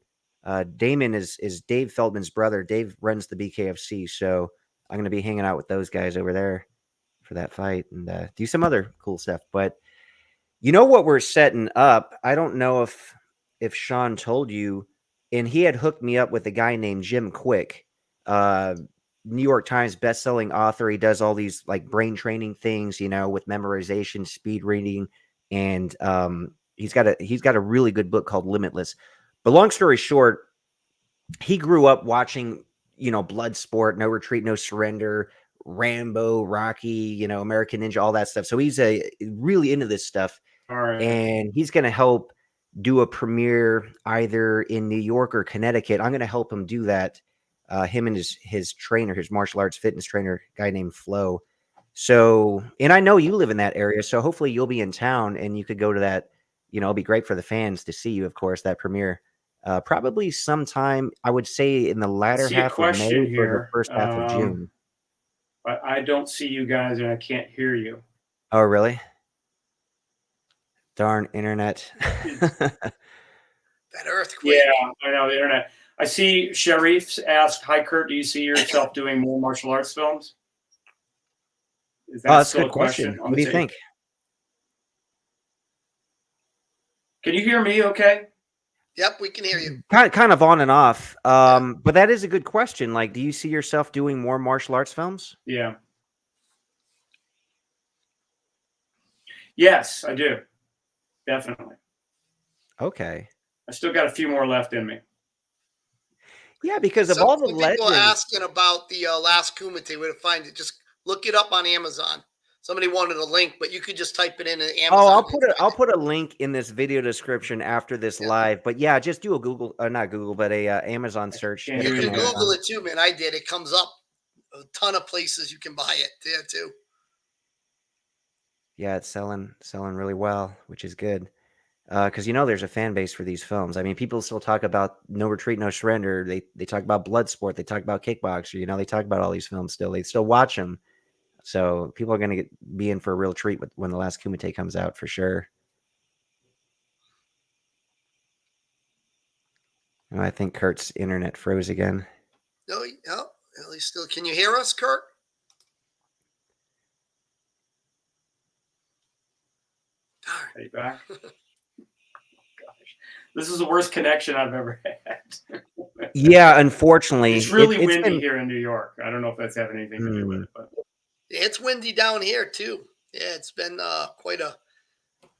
Damon is Dave Feldman's brother. Dave runs the BKFC, so I'm going to be hanging out with those guys over there that fight and do some other cool stuff. But you know what we're setting up? I don't know if Sean told you, and he had hooked me up with a guy named Jim Quick, uh, New York Times bestselling author. He does all these like brain training things, you know, with memorization, speed reading, and he's got a really good book called Limitless. But long story short, he grew up watching, you know, Bloodsport, No Retreat, No Surrender, Rambo, Rocky, you know, American Ninja, all that stuff. So he's really into this stuff, All right. and he's going to help do a premiere either in New York or Connecticut. I'm going to help him do that. Him and his trainer, his martial arts fitness trainer, guy named Flo. So, and I know you live in that area, so hopefully you'll be in town and you could go to that. You know, it'll be great for the fans to see you, of course, that premiere. Probably sometime, I would say, in the latter See a half of question May or the here. first half of June. But I don't see you guys and I can't hear you. Oh, really? Darn internet. That earthquake. Yeah, I know the internet. I see Sharif's asked, "Hi Kurt, do you see yourself doing more martial arts films?" Is that That's a still good a question? question. What do you think? Can you hear me okay? Yep, we can hear you. Kind of on and off. But that is a good question. Like, do you see yourself doing more martial arts films? Yeah. Yes, I do. Definitely. Okay. I still got a few more left in me. Yeah, because of all the Some legends. people asking about the last Kumite, where to find it. Just look it up on Amazon. Somebody wanted a link, but you could just type it in Amazon. Oh, I'll put a link in this video description after this live. But yeah, just do a Google, not Google, but a Amazon search. You You can Amazon. Google it too, man. I did. It comes up a ton of places you can buy it there too. Yeah, it's selling really well, which is good. Because you know there's a fan base for these films. I mean, people still talk about No Retreat, No Surrender. They talk about Bloodsport. They talk about Kickboxer. You know, they talk about all these films still. They still watch them. So people are going to be in for a real treat when the last Kumite comes out for sure. And I think Kurt's internet froze again. No, at least still. Can you hear us, Kurt? Darn. Are you back? This is the worst connection I've ever had. Yeah, unfortunately. It's really windy here in New York. I don't know if that's having anything to do with it. But it's windy down here too. Yeah, it's been quite a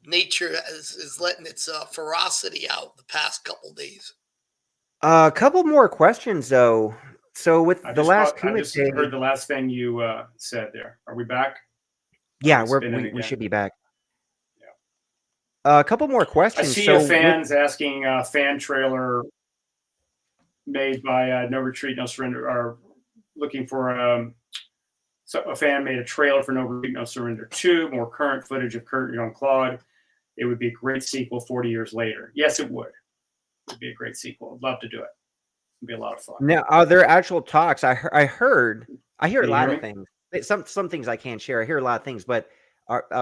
nature is letting its ferocity out the past couple days. A couple more questions though. So with the last I just Kumite, heard the last thing you said there. Are we back? yeah, we should be back. A couple more questions. I see a fans asking fan trailer made by No Retreat, No Surrender, are looking for so a fan made a trailer for No Retreat, No Surrender 2, more current footage of Kurt and Jean-Claude. It would be a great sequel 40 years later. Yes, it would. It would be a great sequel. I'd love to do it. It'd be a lot of fun. Now, are there actual talks? I hear a lot of me? things. Some things I can't share. I hear a lot of things, but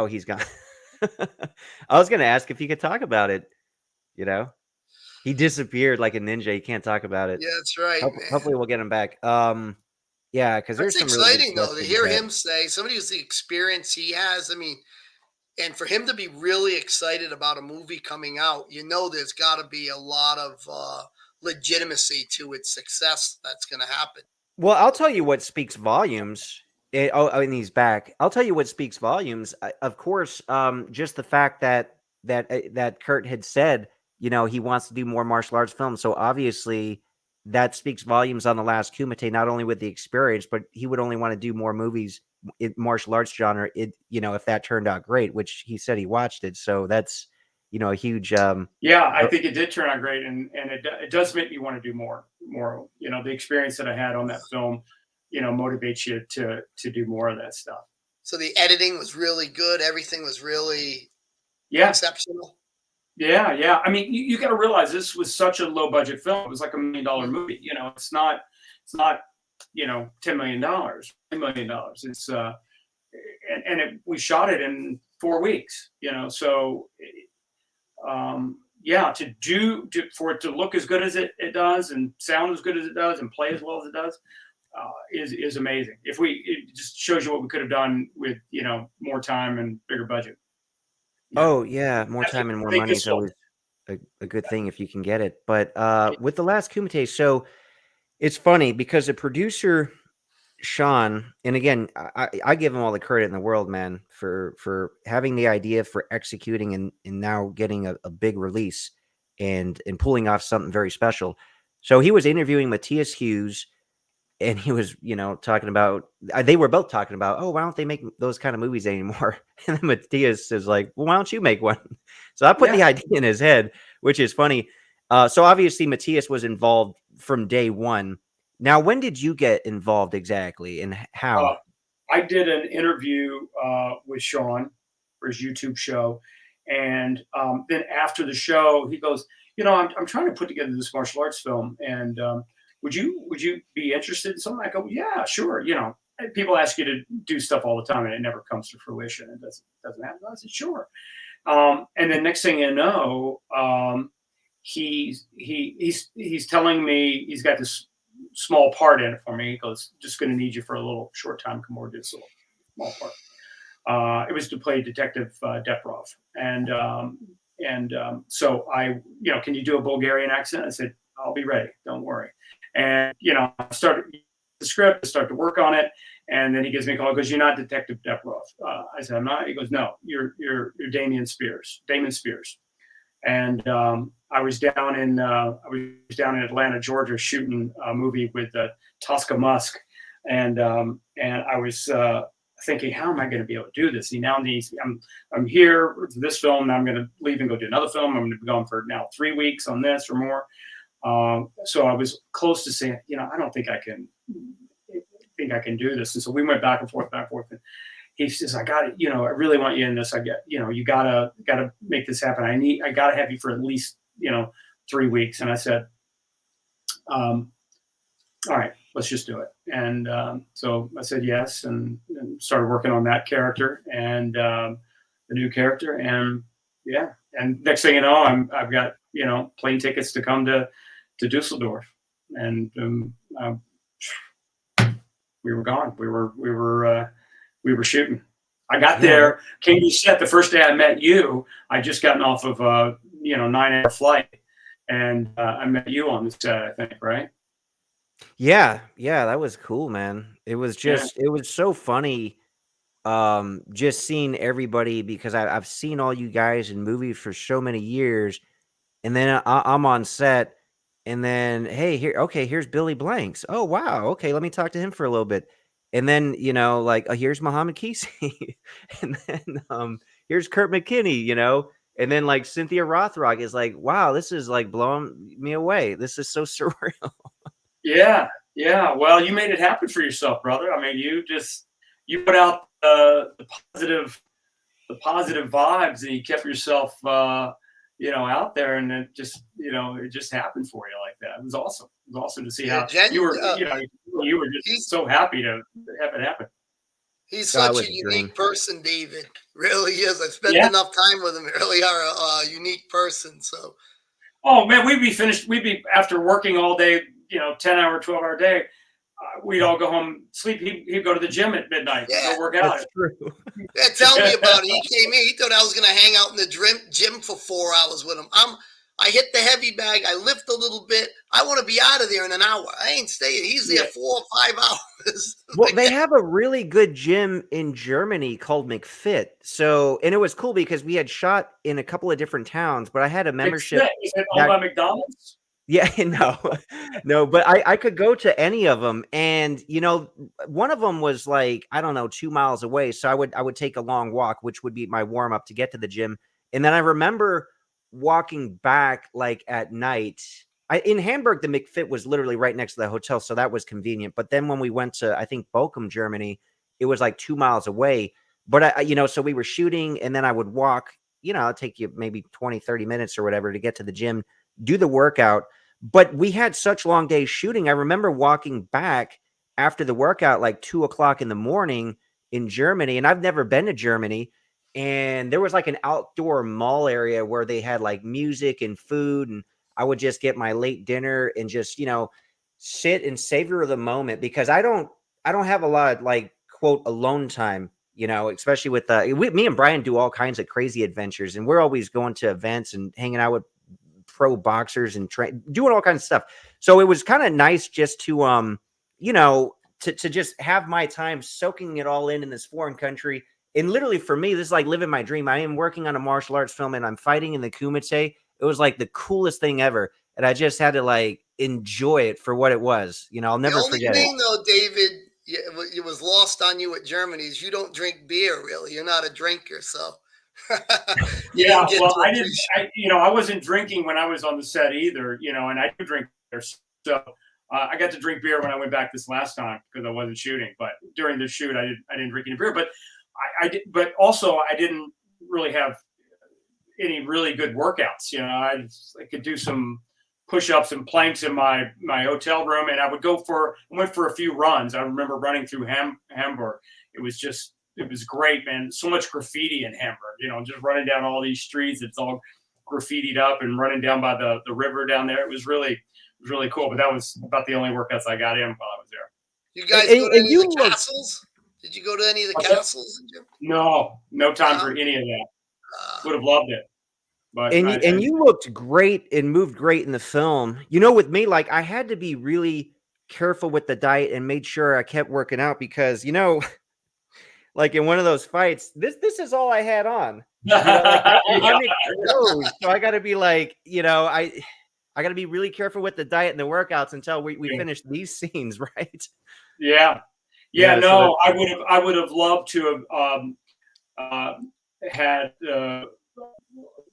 he's gone. I was going to ask if you could talk about it. You know, he disappeared like a ninja. You can't talk about it. Yeah, that's right. Hopefully, we'll get him back. Yeah, because there's some exciting really though to hear him say somebody who's the experience he has. I mean, and for him to be really excited about a movie coming out, you know, there's got to be a lot of legitimacy to its success that's going to happen. Well, I'll tell you what speaks volumes. And he's back. I'll tell you what speaks volumes. Of course, just the fact that Kurt had said, you know, he wants to do more martial arts films. So obviously, that speaks volumes on the last Kumite. Not only with the experience, but he would only want to do more movies in martial arts genre. You know, if that turned out great, which he said he watched it. So that's, you know, a huge. Yeah, I think it did turn out great, and it does make me want to do more. You know, the experience that I had on that film, you know, motivates you to do more of that stuff. So the editing was really good. Everything was really exceptional. Yeah. I mean, you got to realize this was such a low budget film. It was like $1 million movie. You know, it's not, you know, $10 million, $10 million. It's we shot it in 4 weeks. You know, so for it to look as good as it does and sound as good as it does and play as well as it does, is amazing. It just shows you what we could have done with more time and bigger budget. Oh yeah, more That's time the and more money is biggest one. always a good thing if you can get it. But with the last Kumite, so it's funny because the producer Sean, and again, I give him all the credit in the world, man, for having the idea, for executing, and now getting a big release and pulling off something very special. So he was interviewing Matthias Hughes, and he was, talking about they were both talking about, oh, why don't they make those kind of movies anymore? And then Matthias is like, well, why don't you make one? So I put Yeah. the idea in his head, which is funny. So obviously Matthias was involved from day one. Now, when did you get involved exactly, and how? Uh, I did an interview with Sean for his YouTube show, and then after the show, he goes, I'm trying to put together this martial arts film, and would you be interested in something? I go, yeah, sure. And people ask you to do stuff all the time, and it never comes to fruition. It doesn't happen. I said, sure. And then next thing you know, he's telling me he's got this small part in it for me. He goes, just going to need you for a little short time. Come over, do this little small part. It was to play Detective Deprov, and so can you do a Bulgarian accent? I said, I'll be ready. Don't worry. And I started the script, I start to work on it, and then he gives me a call. He goes, "You're not Detective Deprov." I said, "I'm not." He goes, "No, you're Damon Spears." And I was down in Atlanta, Georgia, shooting a movie with Tosca Musk, and I was thinking, how am I going to be able to do this? He now needs. I'm here for this film, and I'm going to leave and go do another film. I'm going to be gone for now 3 weeks on this or more. So I was close to saying, I don't think I can do this. And so we went back and forth, and he says, I got it. I really want you in this. I get, you gotta make this happen. I gotta have you for at least, 3 weeks. And I said, all right, let's just do it. And so I said yes, and started working on that character and the new character. And yeah, and next thing you know, I've got plane tickets to come to Dusseldorf, and we were gone. We were shooting. I got there, came to set the first day I met you. I just gotten off of a 9-hour flight, and I met you on the set. I think, right? Yeah, that was cool, man. It was just it was so funny, just seeing everybody, because I've seen all you guys in movies for so many years, and then I'm on set, and then, hey, here's Billy Blanks. Oh wow, okay, let me talk to him for a little bit, and then like, here's Muhammad Kisi, and then here's Kurt McKinney, and then like Cynthia Rothrock is like, wow, this is like blowing me away. This is so surreal. Yeah. Well, you made it happen for yourself, brother. I mean, you put out the positive vibes, and you kept yourself out there, and it just happened for you like that. It was awesome. It was awesome to see how you were you were just so happy to have it happen. He's such a unique person, David. Really is. I've spent enough time with him. Really are a unique person. So, oh man, we'd be after working all day, 10-hour, 12-hour day. We'd all go home, sleep. He'd go to the gym at midnight, go work out. That's true. Yeah, tell me about it. He came in. He thought I was going to hang out in the gym for 4 hours with him. I hit the heavy bag. I lift a little bit. I want to be out of there in an hour. I ain't staying. He's there 4 or 5 hours. Well, they have a really good gym in Germany called McFit. So, and it was cool because we had shot in a couple of different towns, but I had a membership. Is it owned by McDonald's? Yeah, no, but I could go to any of them, and one of them was like, I don't know, 2 miles away. So I would take a long walk, which would be my warm up to get to the gym. And then I remember walking back like at night. In Hamburg, the McFit was literally right next to the hotel, so that was convenient. But then when we went to, I think, Bochum, Germany, it was like 2 miles away. But so we were shooting, and then I would walk. It'd take you maybe 20, 30 minutes or whatever to get to the gym, do the workout. But we had such long days shooting. I remember walking back after the workout like 2:00 in the morning in Germany, and I've never been to Germany. And there was like an outdoor mall area where they had like music and food, and I would just get my late dinner and just sit and savor the moment, because I don't have a lot of, like, quote, alone time, especially with me and Brian do all kinds of crazy adventures, and we're always going to events and hanging out with pro boxers and doing all kinds of stuff. So it was kind of nice just to to just have my time soaking it all in this foreign country. And literally for me, this is like living my dream. I am working on a martial arts film and I'm fighting in the Kumite. It was like the coolest thing ever. And I just had to like enjoy it for what it was. I'll never forget The only it. thing though, David, it was lost on you at Germany is you don't drink beer really. You're not a drinker, so Yeah, well, I wasn't drinking when I was on the set either, and I do drink beer. So I got to drink beer when I went back this last time because I wasn't shooting. But during the shoot, I didn't drink any beer. But I did. But also, I didn't really have any really good workouts. I could do some push-ups and planks in my hotel room, and I went for a few runs. I remember running through Hamburg. It was great, man. So much graffiti in Hamburg, just running down all these streets. It's all graffitied up and running down by the river down there. It was really cool. But that was about the only workouts I got in while I was there. You guys go to any of the castles? Did you go to any of the castles? No time for any of that. Would have loved it. But you looked great and moved great in the film. With me, like, I had to be really careful with the diet and made sure I kept working out because, like in one of those fights, this is all I had on. I'm exposed, so I got to be like, I got to be really careful with the diet and the workouts until we finish these scenes, right? Yeah. No, so I would have loved to have had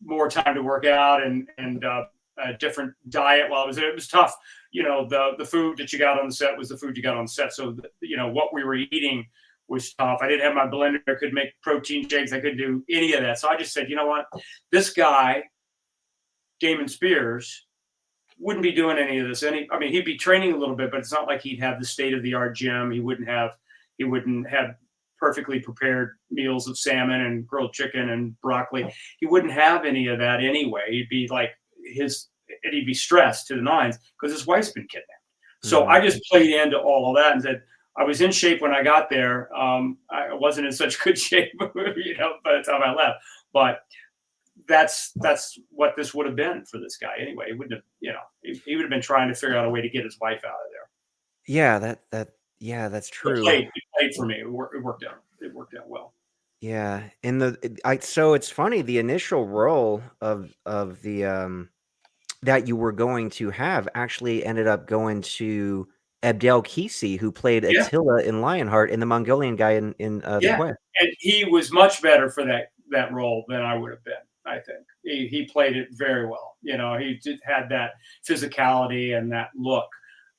more time to work out and a different diet while I was there. It was tough. The food that you got on the set was the food you got on set. So, what we were eating was tough. I didn't have my blender. I couldn't make protein shakes. I couldn't do any of that. So I just said, you know what? This guy, Damon Spears, wouldn't be doing any of this. He'd be training a little bit, but it's not like he'd have the state-of-the-art gym. He wouldn't have perfectly prepared meals of salmon and grilled chicken and broccoli. He wouldn't have any of that anyway. He'd be like he'd be stressed to the nines because his wife's been kidnapped. So I just played into all of that and said, I was in shape when I got there. I wasn't in such good shape, by the time I left. But that's what this would have been for this guy anyway. He wouldn't have, he would have been trying to figure out a way to get his wife out of there. Yeah, that's true. It played for me. It worked out. It worked out well. Yeah, so it's funny. The initial role of the that you were going to have actually ended up going to Abdel Kisi, who played Attila in Lionheart, and the Mongolian guy in The Quest. And he was much better for that role than I would have been. I think he played it very well. He had that physicality and that look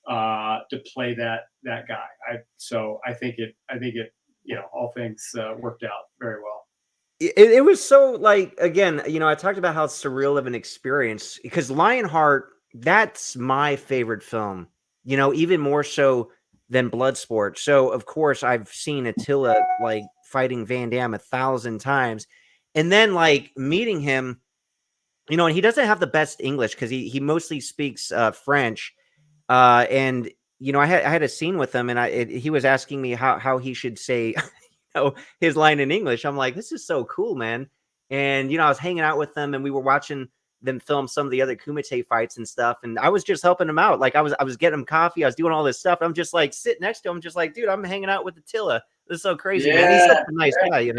to play that guy. I think it all things worked out very well. It was so, like, again, I talked about how surreal of an experience because Lionheart, that's my favorite film, even more so than Bloodsport. So of course I've seen Attila like fighting Van Damme 1,000 times. And then like meeting him, and he doesn't have the best English because he mostly speaks French. And I had a scene with him, and he was asking me how he should say his line in English. I'm like, this is so cool, man. And I was hanging out with them, and we were watching them film some of the other Kumite fights and stuff. And I was just helping him out. Like I was getting him coffee. I was doing all this stuff. I'm just like sitting next to him, just like, dude, I'm hanging out with Attila. This is so crazy, man. He's such a nice guy,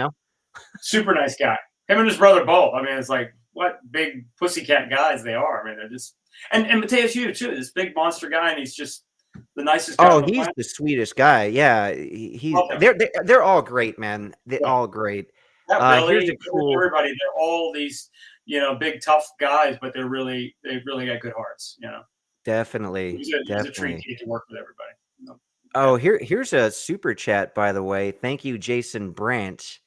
Super nice guy. Him and his brother both. It's like what big pussycat guys they are. They're just and Mateus Yu too. This big monster guy, and he's just the nicest guy. Oh, he's the sweetest guy. Yeah, they're all great, man. They're all great. Here's a cool. Everybody, they're all these big tough guys, but they really got good hearts. Definitely. It's a treat to get to work with everybody. Oh, here's a super chat, by the way. Thank you, Jason Brandt.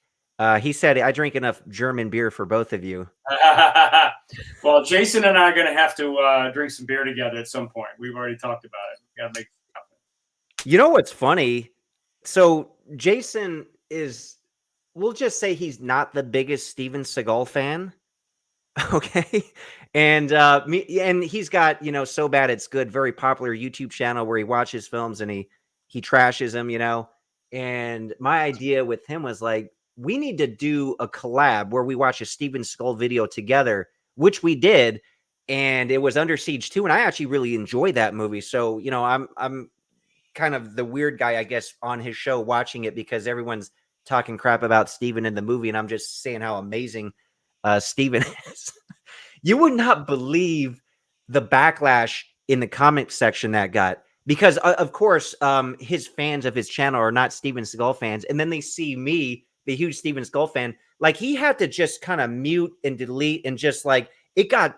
He said, I drink enough German beer for both of you. Well, Jason and I are going to have to drink some beer together at some point. We've already talked about it. We got to make it happen. You know what's funny? So Jason we'll just say he's not the biggest Steven Seagal fan. Okay. And and he's got, So Bad It's Good, very popular YouTube channel where he watches films and he trashes them. And my idea with him was like, we need to do a collab where we watch a Steven Skull video together, which we did, and it was Under Siege 2, and I actually really enjoyed that movie. So, I'm kind of the weird guy, I guess, on his show watching it because everyone's talking crap about Steven in the movie, and I'm just saying how amazing Steven is. You would not believe the backlash in the comment section that got because, of course, his fans of his channel are not Steven Seagal fans, and then they see me, the huge Steven Seagal fan. Like he had to just kind of mute and delete, and just like it got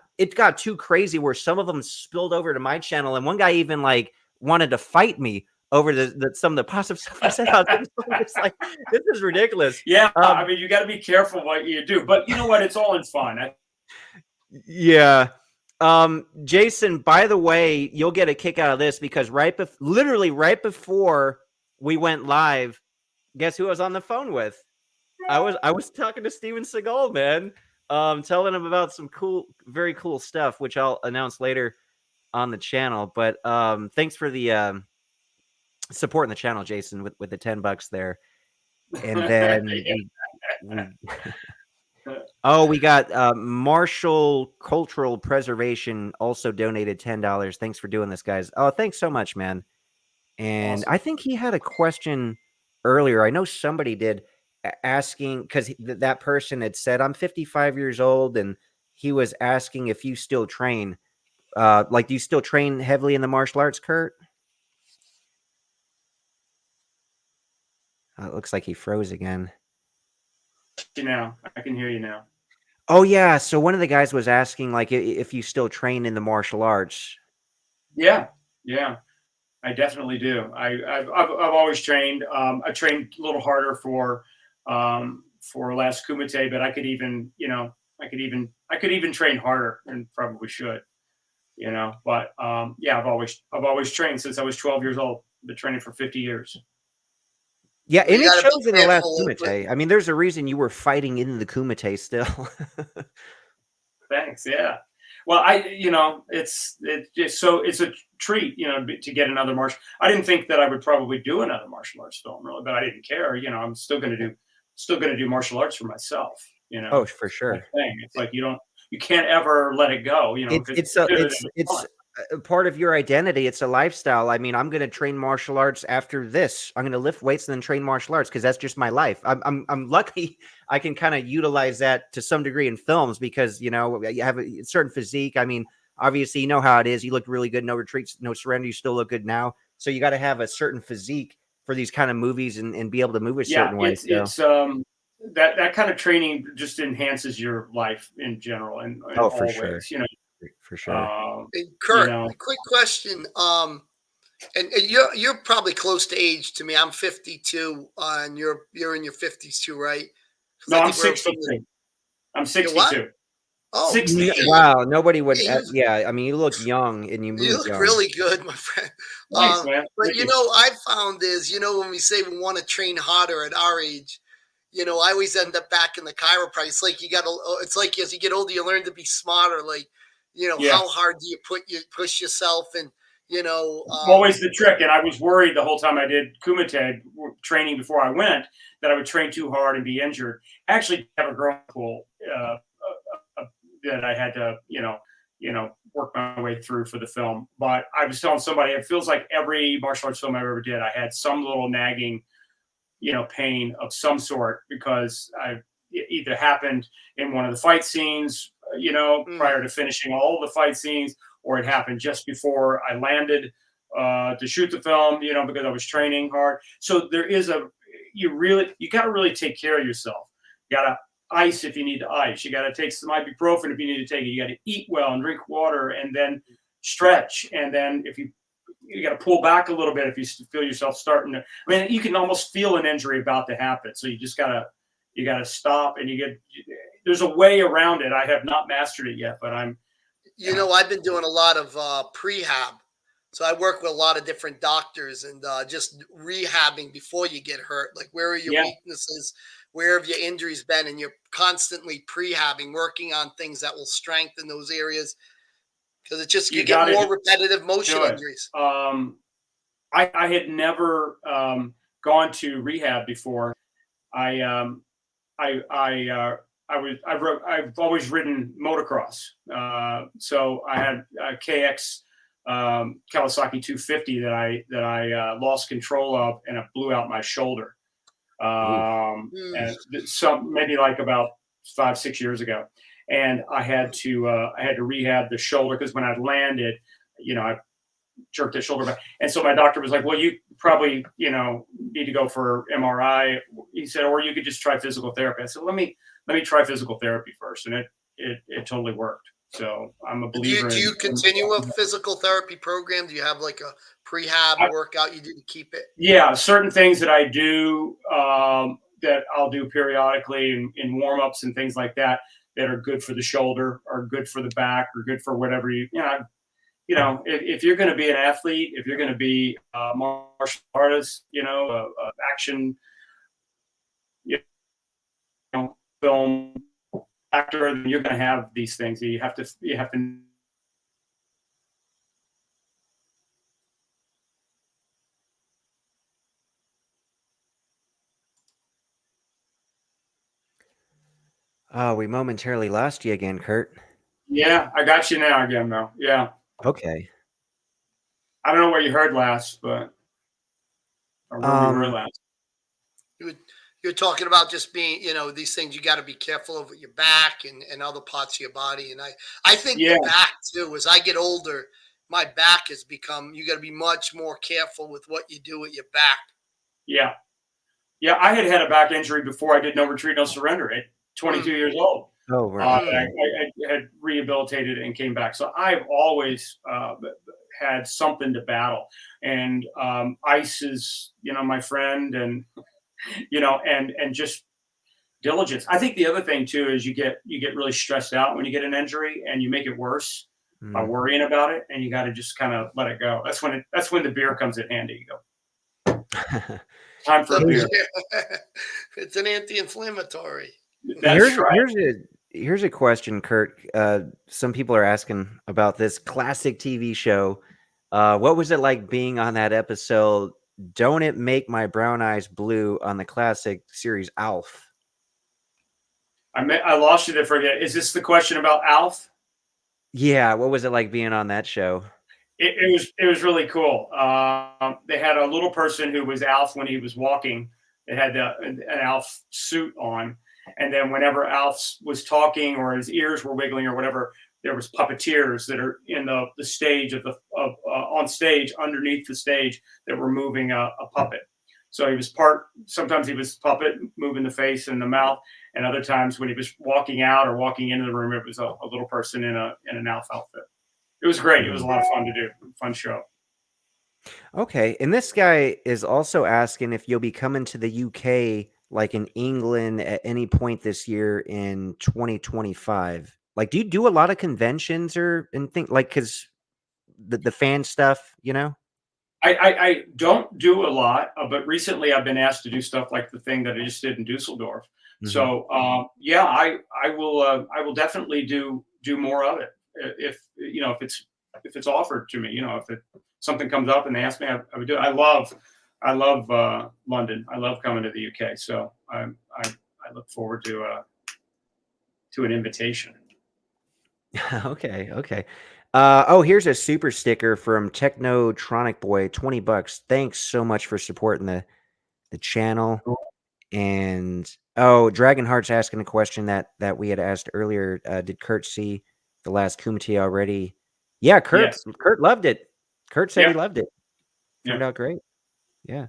too crazy where some of them spilled over to my channel, and one guy even like wanted to fight me over some of the positive stuff I said. It's like this is ridiculous. Yeah, I mean, you got to be careful what you do, but you know what? It's all in fun. Yeah. Jason, by the way, you'll get a kick out of this because literally right before we went live, guess who I was on the phone with? I was talking to Steven Seagal, man. Telling him about some very cool stuff, which I'll announce later on the channel. But thanks for the supporting the channel, Jason, with the $10 there. And then we got Marshall Cultural Preservation also donated $10. Thanks for doing this, guys. Oh, thanks so much, man. And Awesome. I think he had a question earlier. I know somebody did asking because that person had said, I'm 55 years old, and he was asking if you still train. Do you still train heavily in the martial arts, Kurt? It looks like he froze again. Now I can hear you now. Oh yeah, so one of the guys was asking like if you still train in the martial arts. Yeah, I definitely do. I've always trained. I trained a little harder for last Kumite, but I could even train harder and probably should. But yeah, I've always trained since I was 12 years old. Been training for 50 years. Yeah, and it shows in the last careful, Kumite. I mean, there's a reason you were fighting in the Kumite still. Thanks. Yeah. Well, it's a treat, to get another martial. I didn't think that I would probably do another martial arts film, really, but I didn't care. I'm still going to do martial arts for myself. Oh, for sure. It's like you can't ever let it go. It's a part of your identity. It's a lifestyle. I mean, I'm going to train martial arts after this. I'm going to lift weights and then train martial arts because that's just my life. I'm lucky I can kind of utilize that to some degree in films because you have a certain physique. I mean, obviously, you know how it is. You look really good. No retreats, no surrender. You still look good now. So you got to have a certain physique for these kind of movies and be able to move a certain way. It's that kind of training just enhances your life in general and for sure. ways, For sure. Kurt, quick question. And you're probably close to age to me. I'm 52, and you're in your 50s too, right? No, I'm 62. I'm 62. Oh, 60. Wow! Nobody would. Yeah, I mean, you look young and you move. You look young. really good, my friend. Thanks, man. But I found is when we say we want to train harder at our age, I always end up back in the chiropractor. It's like it's like as you get older, you learn to be smarter. Like, how hard do you push yourself, and always the trick. And I was worried the whole time I did Kumite training before I went that I would train too hard and be injured. I actually have a growing pool that I had to work my way through for the film. But I was telling somebody, it feels like every martial arts film I ever did, I had some little nagging pain of some sort because it either happened in one of the fight scenes, prior to finishing all the fight scenes, or it happened just before I landed to shoot the film, because I was training hard. So there is you got to really take care of yourself. You got to ice if you need to ice. You got to take some ibuprofen if you need to take it. You got to eat well and drink water and then stretch. And then if you got to pull back a little bit if you feel yourself starting to. I mean, you can almost feel an injury about to happen. So you just gotta stop, and there's a way around it. I have not mastered it yet, but I'm. I've been doing a lot of prehab. So I work with a lot of different doctors and just rehabbing before you get hurt. Like, where are your weaknesses? where have your injuries been, and you're constantly prehabbing, working on things that will strengthen those areas, because it's just you You get got to more repetitive motion do it. injuries. I had never gone to rehab before. I I've always ridden motocross, so I had a KX Kawasaki 250 that I lost control of, and it blew out my shoulder. And some maybe like about 5-6 years ago, and I had to rehab the shoulder because when I landed, I jerked that shoulder back. And so my doctor was like, well, you probably, need to go for MRI. He said, or you could just try physical therapy. I said, let me try physical therapy first. And it totally worked. So I'm a believer. Do you continue a physical therapy program? Do you have like a prehab workout you do to keep it? Yeah, certain things that I do that I'll do periodically in warm-ups and things like that that are good for the shoulder or good for the back or good for whatever if you're going to be an athlete, if you're going to be a martial artist, action, film actor, then you're going to have these things. You have to. Oh, we momentarily lost you again, Kurt. Yeah, I got you now again, though. Yeah. Okay. I don't know what you heard last, but or where we were last. You're talking about just being, these things you got to be careful of with your back and other parts of your body. And I think the back too, as I get older, my back has become, you got to be much more careful with what you do with your back. Yeah. Yeah. I had a back injury before I did no retreat, no surrender at 22 years old. Oh, right. I had rehabilitated and came back. So I've always had something to battle. And ice is, my friend, and and just diligence. I think the other thing too is you get really stressed out when you get an injury and you make it worse by worrying about it, and you got to just kind of let it go. That's when the beer comes in handy. You go, time for a beer. It's an anti-inflammatory. Here's a question, Kurt. Some people are asking about this classic TV show. What was it like being on that episode? Don't it make my brown eyes blue on the classic series Alf? I lost you there for a minute. Is this the question about Alf? Yeah. What was it like being on that show? It was really cool. They had a little person who was Alf when he was walking. They had an Alf suit on, and then whenever Alf was talking or his ears were wiggling or whatever, there was puppeteers that are in the stage on stage underneath the stage that were moving a puppet. So he was sometimes he was puppet moving the face and the mouth, and other times when he was walking out or walking into the room, it was a little person in an Alf outfit. It was great. It was a lot of fun to do. Fun show. Okay. And this guy is also asking if you'll be coming to the UK, like in England, at any point this year in 2025. Like, do you do a lot of conventions and things like, because the fan stuff, I don't do a lot, but recently I've been asked to do stuff like the thing that I just did in Dusseldorf. Mm-hmm. So I will definitely do more of it if it's offered to me. If something comes up and they ask me, I would do it. I love London. I love coming to the UK. So I look forward to an invitation. Okay. Here's a super sticker from Technotronic Boy, $20. Thanks so much for supporting the channel. Cool. And Dragonheart's asking a question that we had asked earlier. Did Kurt see the last Kumite already? Yeah, Kurt loved it. Kurt said he loved it. Turned out great. Yeah.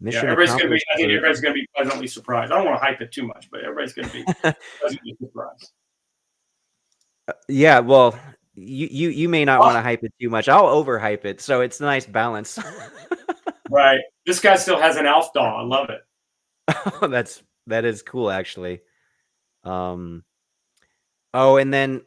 Everybody's gonna be. I think everybody's gonna be pleasantly surprised. I don't want to hype it too much, but everybody's gonna be pleasantly surprised. Yeah, well, you may not want to hype it too much. I'll overhype it, so it's a nice balance. Right. This guy still has an Alf doll. I love it. That is cool, actually. And then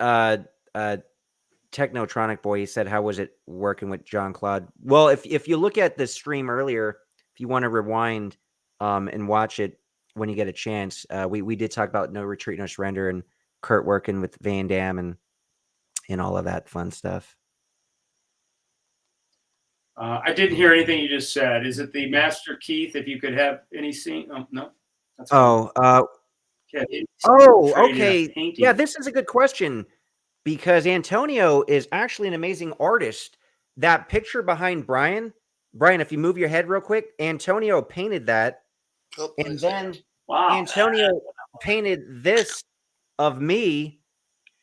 Technotronic Boy, he said, how was it working with John Claude? Well, if you look at the stream earlier, if you want to rewind and watch it, when you get a chance. We did talk about No Retreat, No Surrender, and Kurt working with Van Damme and all of that fun stuff. I didn't hear anything you just said. Is it the Master Keith? If you could have any scene? Oh no, that's Oh, yeah, any scene portrayed in a okay. painting. Yeah, this is a good question because Antonio is actually an amazing artist. That picture behind Brian, if you move your head real quick, Antonio painted that, Oh, and then Wow. Antonio painted this of me,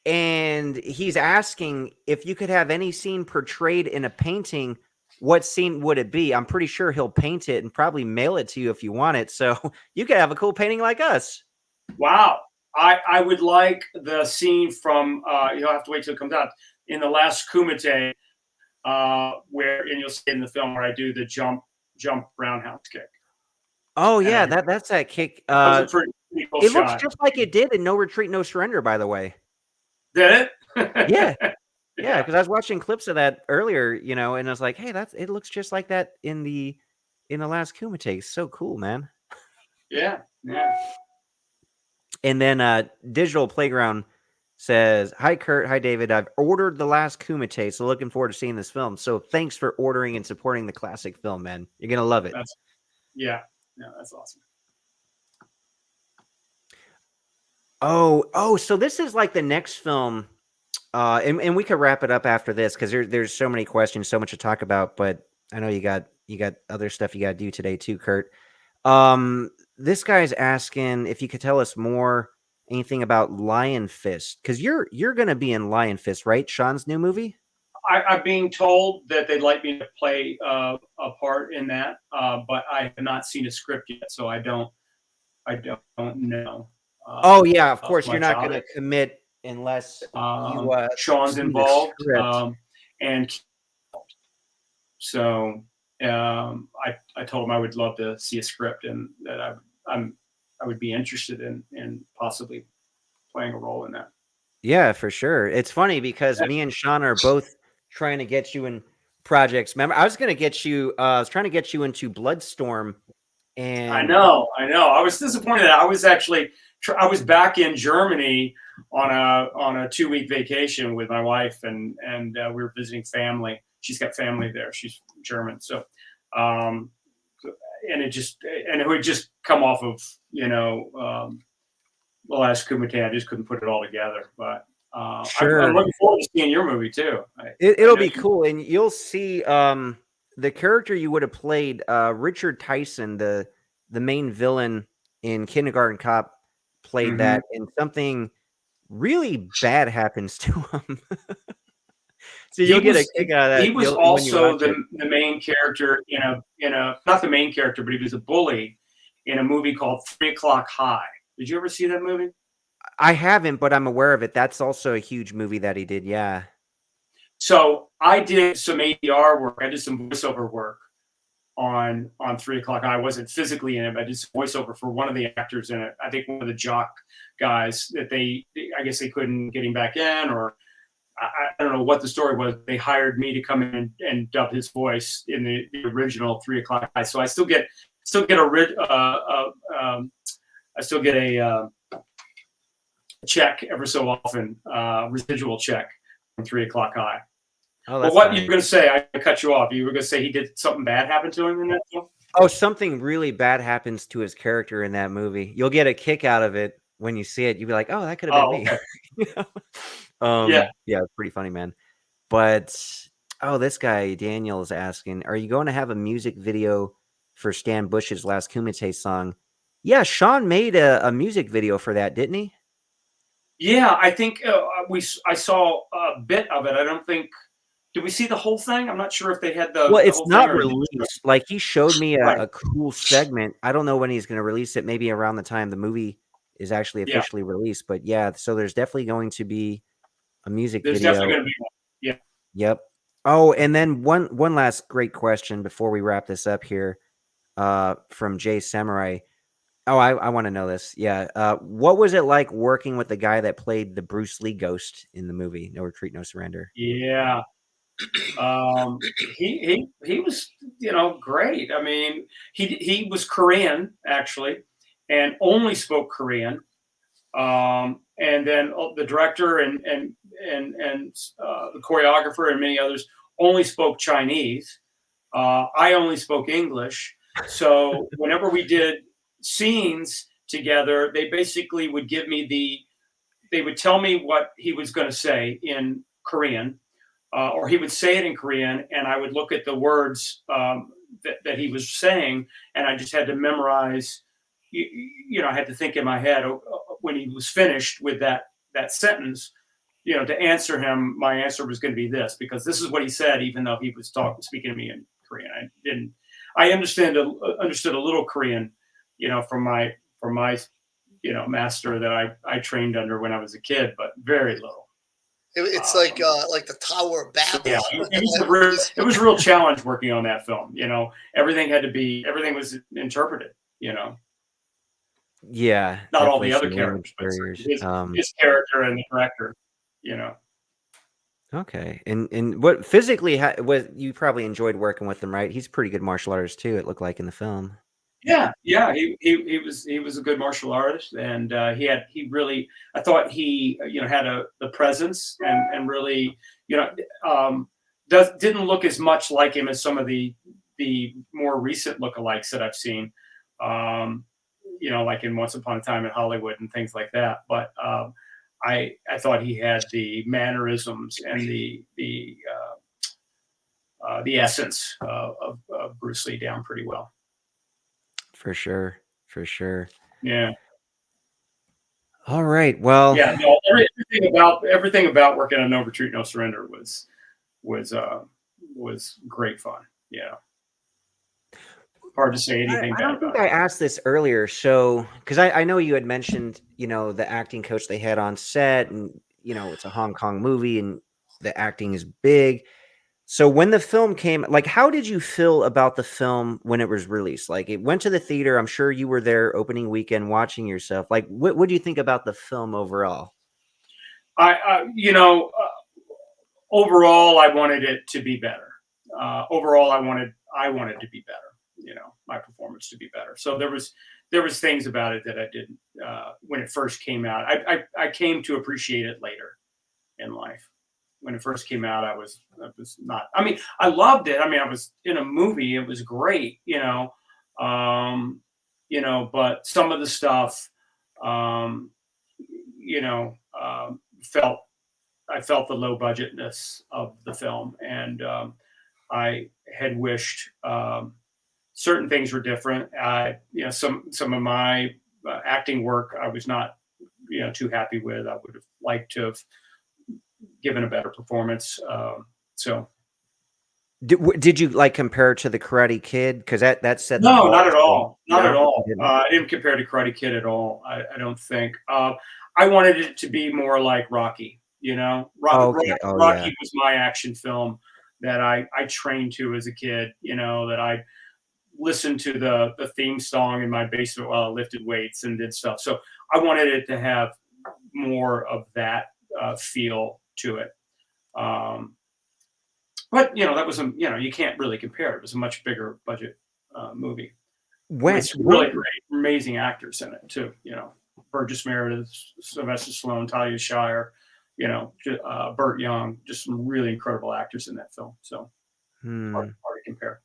and he's asking if you could have any scene portrayed in a painting, what scene would it be? I'm pretty sure he'll paint it and probably mail it to you if you want it. So you could have a cool painting like us. Wow. I would like the scene from you'll have to wait till it comes out in the last Kumite, where and you'll see in the film where I do the jump roundhouse kick. Oh yeah, that's that kick. That was a pretty cool It shot. looks just like it did in No Retreat, No Surrender, by the way. Did Yeah. it? Yeah, because I was watching clips of that earlier, and I was like, hey, it looks just like that in the last Kumite. So cool, man. Yeah. And then Digital Playground says, hi, Kurt. Hi, David. I've ordered the last Kumite, so looking forward to seeing this film. So thanks for ordering and supporting the classic film, man. You're going to love it. That's awesome. Oh, so this is like the next film. And we could wrap it up after this because there's so many questions, so much to talk about. But I know you got other stuff you got to do today too, Kurt. This guy's asking if you could tell us anything about Lion Fist, because you're gonna be in Lion Fist, right? Sean's new movie. I'm being told that they'd like me to play a part in that, but I have not seen a script yet, so I don't know. Oh yeah, of course you're not gonna commit unless Sean's involved, and so I told him I would love to see a script and that I would be interested in possibly playing a role in that. Yeah, for sure. It's funny because me and Sean are both trying to get you in projects. Remember, I was trying to get you into Bloodstorm. And I know. I was disappointed. I was back in Germany on a 2-week vacation with my wife, and we were visiting family. She's got family there. She's German, so and it would just come off of the last Kumite. I just couldn't put it all together, but sure. I'm looking forward to seeing your movie too. It'll be cool, and you'll see the character you would have played, Richard Tyson, the main villain in Kindergarten Cop, played that, and something really bad happens to him. So you'll get a kick out of that. He was also the main character in a not the main character, but he was a bully in a movie called 3 O'clock High. Did you ever see that movie? I haven't, but I'm aware of it. That's also a huge movie that he did. Yeah. So I did some ADR work. I did some voiceover work on 3 O'clock High. I wasn't physically in it, but I did some voiceover for one of the actors in it. I think one of the jock guys that I guess they couldn't get him back in, or I don't know what the story was. They hired me to come in and dub his voice in the original 3 O'clock High. So I still get a check every so often, residual check from 3 O'clock High. Oh, but what you were going to say? I cut you off. You were going to say he did something bad happen to him in that film? Oh, something really bad happens to his character in that movie. You'll get a kick out of it when you see it. You'll be like, "Oh, that could have been me." Okay. Yeah, it's pretty funny, man. But this guy Daniel is asking, "Are you going to have a music video for Stan Bush's last Kumite song?" Yeah, Sean made a music video for that, didn't he? Yeah, I think I saw a bit of it. I don't think. Did we see the whole thing? I'm not sure if they had the. Well, the it's whole not thing released. Like he showed me Right. a cool segment. I don't know when he's going to release it. Maybe around the time the movie is actually officially released. But yeah, so there's definitely going to be a music There's video. definitely going to be one. Yeah. Yep. Oh, and then one last great question before we wrap this up here, from Jay Samurai. Oh, I want to know this. Yeah. What was it like working with the guy that played the Bruce Lee ghost in the movie No Retreat, No Surrender? Yeah. He was great. I mean, he was Korean actually, and only spoke Korean. And then the director and the choreographer and many others only spoke Chinese. I only spoke English. So whenever we did scenes together, they basically would give me they would tell me what he was going to say in Korean, or he would say it in Korean, and I would look at the words that he was saying, and I just had to memorize. I had to think in my head when he was finished with that sentence. To answer him, my answer was going to be this, because this is what he said, even though he was speaking to me in Korean. I understood a little Korean, from my master that I trained under when I was a kid, but very little. It's like the Tower of Babel. Yeah, it was a real challenge working on that film. Everything was interpreted. Yeah, Not all definitely the other some characters, language but barriers. his character and the director. Okay, and what physically what you probably enjoyed working with him, right? He's a pretty good martial artist too. It looked like in the film. Yeah, yeah, he was a good martial artist, and he really, I thought he had the presence, and really didn't look as much like him as some of the more recent lookalikes that I've seen, like in Once Upon a Time in Hollywood and things like that. But I thought he had the mannerisms and the essence of Bruce Lee down pretty well. For sure, for sure. Yeah. All right. Well, Yeah. No, everything about working on No Retreat, No Surrender was great fun. Yeah. Hard to say anything I bad don't think about I it. asked this earlier. So, because I know you had mentioned, the acting coach they had on set, and it's a Hong Kong movie, and the acting is big. So when the film came, like, how did you feel about the film when it was released? Like, it went to the theater. I'm sure you were there opening weekend watching yourself. Like, what do you think about the film overall? Overall, I wanted it to be better. Overall, I wanted to be better. My performance to be better. So there was things about it that I didn't when it first came out. I came to appreciate it later in life. When it first came out, I was not. I mean, I loved it. I mean, I was in a movie. It was great. But some of the stuff, felt I felt the low budgetness of the film, and I had wished certain things were different. Some of my acting work I was not, too happy with. I would have liked to have given a better performance. So Did you like compare it to the Karate Kid? Because that set the no, bar not at for- all, not No, at all. you didn't? I didn't compare to Karate Kid at all. I don't think. I wanted it to be more like Rocky. Oh, okay. Oh, yeah. Rocky was my action film that I trained to as a kid. That I listened to the theme song in my basement while I lifted weights and did stuff. So I wanted it to have more of that feel to it. But that was you can't really compare. It was a much bigger budget movie with some really great, amazing actors in it too. Burgess Meredith, Sylvester Stallone, Talia Shire, Burt Young, just some really incredible actors in that film. So hard to compare.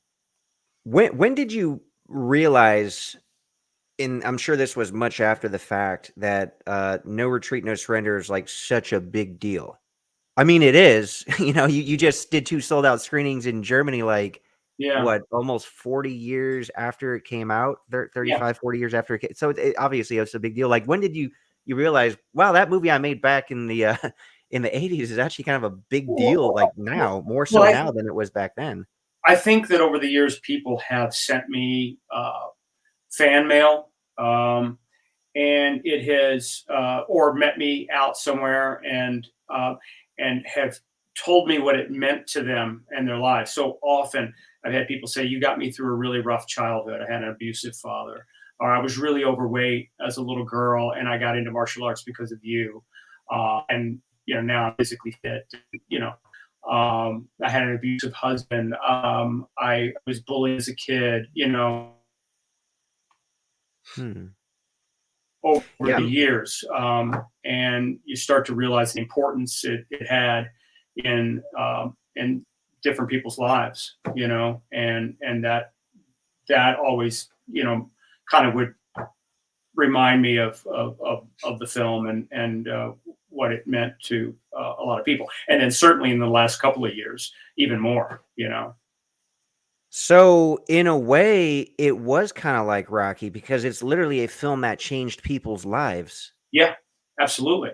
When did you realize? And I'm sure this was much after the fact, that No Retreat, No Surrender is like such a big deal. I mean, it is. You just did 2 sold out screenings in Germany, like Yeah. what, almost 40 years after it came out, 35, 40 years after it came. So obviously it's a big deal. Like, when did you realize, wow, that movie I made back in the 80s is actually kind of a big deal, like now, more so now than it was back then. I think that over the years, people have sent me fan mail, and it has, or met me out somewhere and have told me what it meant to them and their lives. So often I've had people say, you got me through a really rough childhood. I had an abusive father, or I was really overweight as a little girl and I got into martial arts because of you. And now I'm physically fit. I had an abusive husband. I was bullied as a kid. over Yeah. the years, and you start to realize the importance it had in different people's lives, and that always, kind of would remind me of the film and what it meant to a lot of people, and then certainly in the last couple of years, even more. So in a way, it was kind of like Rocky because it's literally a film that changed people's lives. Yeah, absolutely,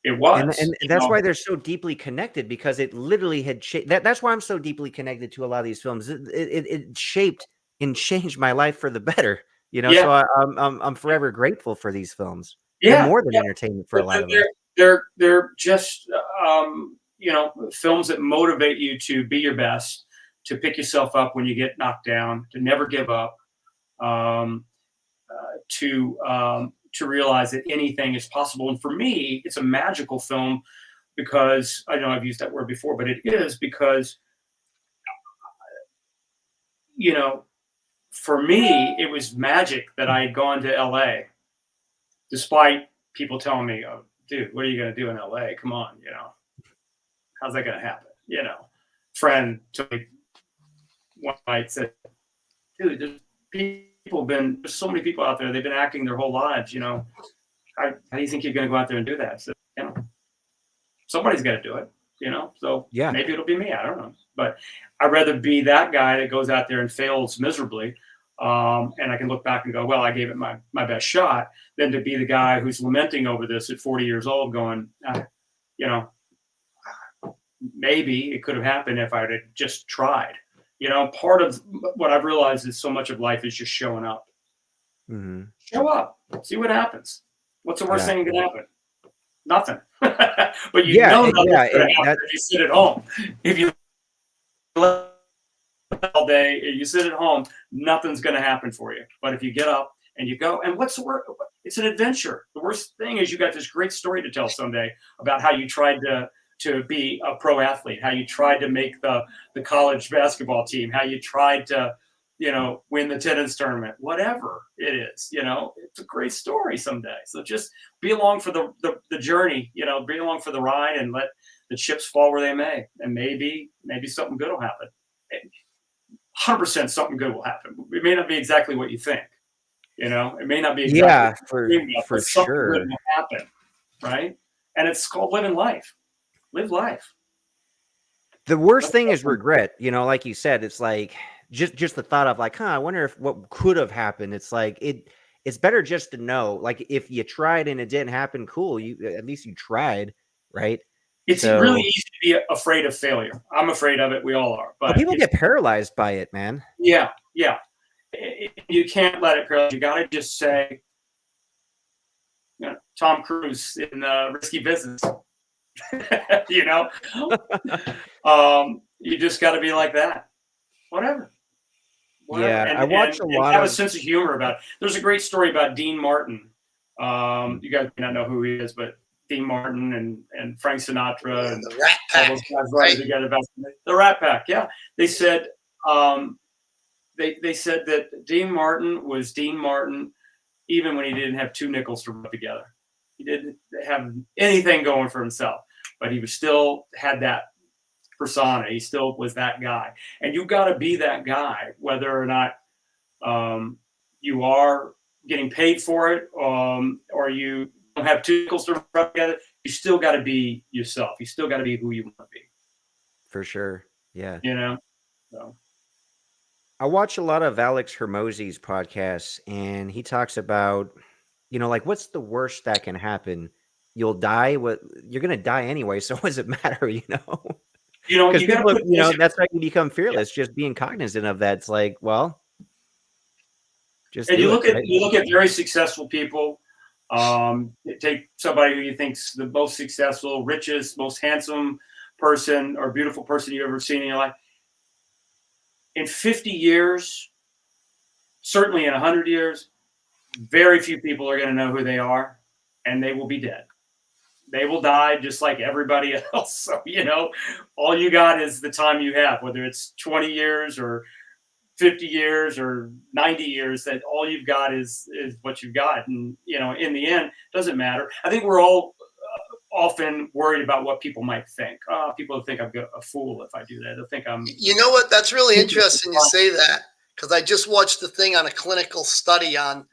it And was. and that's why they're so deeply connected because it literally had that's why I'm so deeply connected to a lot of these films. It shaped and changed my life for the better, Yeah, so I'm forever grateful for these films. They're yeah, more than yeah. entertainment for a But lot of us. they're just films that motivate you to be your best, to pick yourself up when you get knocked down, to never give up, um, to realize that anything is possible. And for me, it's a magical film because I know I've used that word before, but it is because you know for me it was magic that I had gone to LA, despite people telling me, "Oh, dude, what are you going to do in LA? Come on, how's that going to happen?" Friend told me one night, said, "Dude, there's so many people out there. They've been acting their whole lives. How do you think you're going to go out there and do that?" So, somebody's got to do it. So Yeah. maybe it'll be me. I don't know, but I'd rather be that guy that goes out there and fails miserably, and I can look back and go, "Well, I gave it my best shot," than to be the guy who's lamenting over this at 40 years old, going, you know, maybe it could have happened if I'd have just tried. Part of what I've realized is so much of life is just showing up. Mhm. Show up, see what happens. What's the worst Yeah. thing that can happen? Nothing. But Yeah, nothing's yeah, going and to happen that if you sit at home. If you all day, you sit at home, nothing's going to happen for you. But if you get up and you go, and what's the word? It's an adventure. The worst thing is you got this great story to tell someday about how you tried to be a pro athlete, how you tried to make the college basketball team, how you tried to win the tennis tournament, whatever it is. It's a great story someday. So just be along for the journey. Be along for the ride and let the chips fall where they may, and maybe something good will happen. 100% something good will happen. It may not be exactly what you think. It may not be exactly yeah, what for you dreamed of, but something good sure. will happen, right? And it's called living life. Live life. The worst That's thing is regret, like you said, it's like just the thought of like, I wonder if what could have happened. It's like it's better just to know. Like if you tried and it didn't happen, cool. You at least you tried, right? It's really So easy to be afraid of failure. I'm afraid of it. We all are. oh, But people get paralyzed by it, man. yeah, yeah. You can't let it paralyze. You got to just say, Tom Cruise in Risky Business. you know, you just got to be like that. Whatever. Yeah, I And, watch and a and lot have a of sense of humor about it. There's a great story about Dean Martin. You guys may not know who he is, but Dean Martin and Frank Sinatra and The Rat all Pack, those guys right? writing together about the Rat Pack. Yeah, they said they said that Dean Martin was Dean Martin even when he didn't have two nickels to rub together. He didn't have anything going for himself, but he was still had that persona. He still was that guy, and you got to be that guy, whether or not you are getting paid for it, or you don't have two nickels to rub together. You still got to be yourself. You still got to be who you want to be. for sure. Yeah. So I watch a lot of Alex Hermosi's podcasts, and he talks about, like what's the worst that can happen? You'll die. What you're gonna die anyway, so what does it matter? Because you got to people, put vision. that's how you become Yeah. fearless. Just being cognizant of that. It's like, well, just And do it, right? you look at very successful people. Take somebody who you think's the most successful, richest, most handsome person or beautiful person you've ever seen in your life. In 50 years, certainly in 100 years, very few people are going to know who they are, and they will be dead. They will die just like everybody else. So, all you got is the time you have, whether it's 20 years or 50 years or 90 years, that all you've got is what you've got. And, in the end, doesn't matter. I think we're all often worried about what people might think. People think I'm a fool if I do that. They'll think I'm. You know what? That's really interesting you say that, because I just watched the thing on a clinical study on,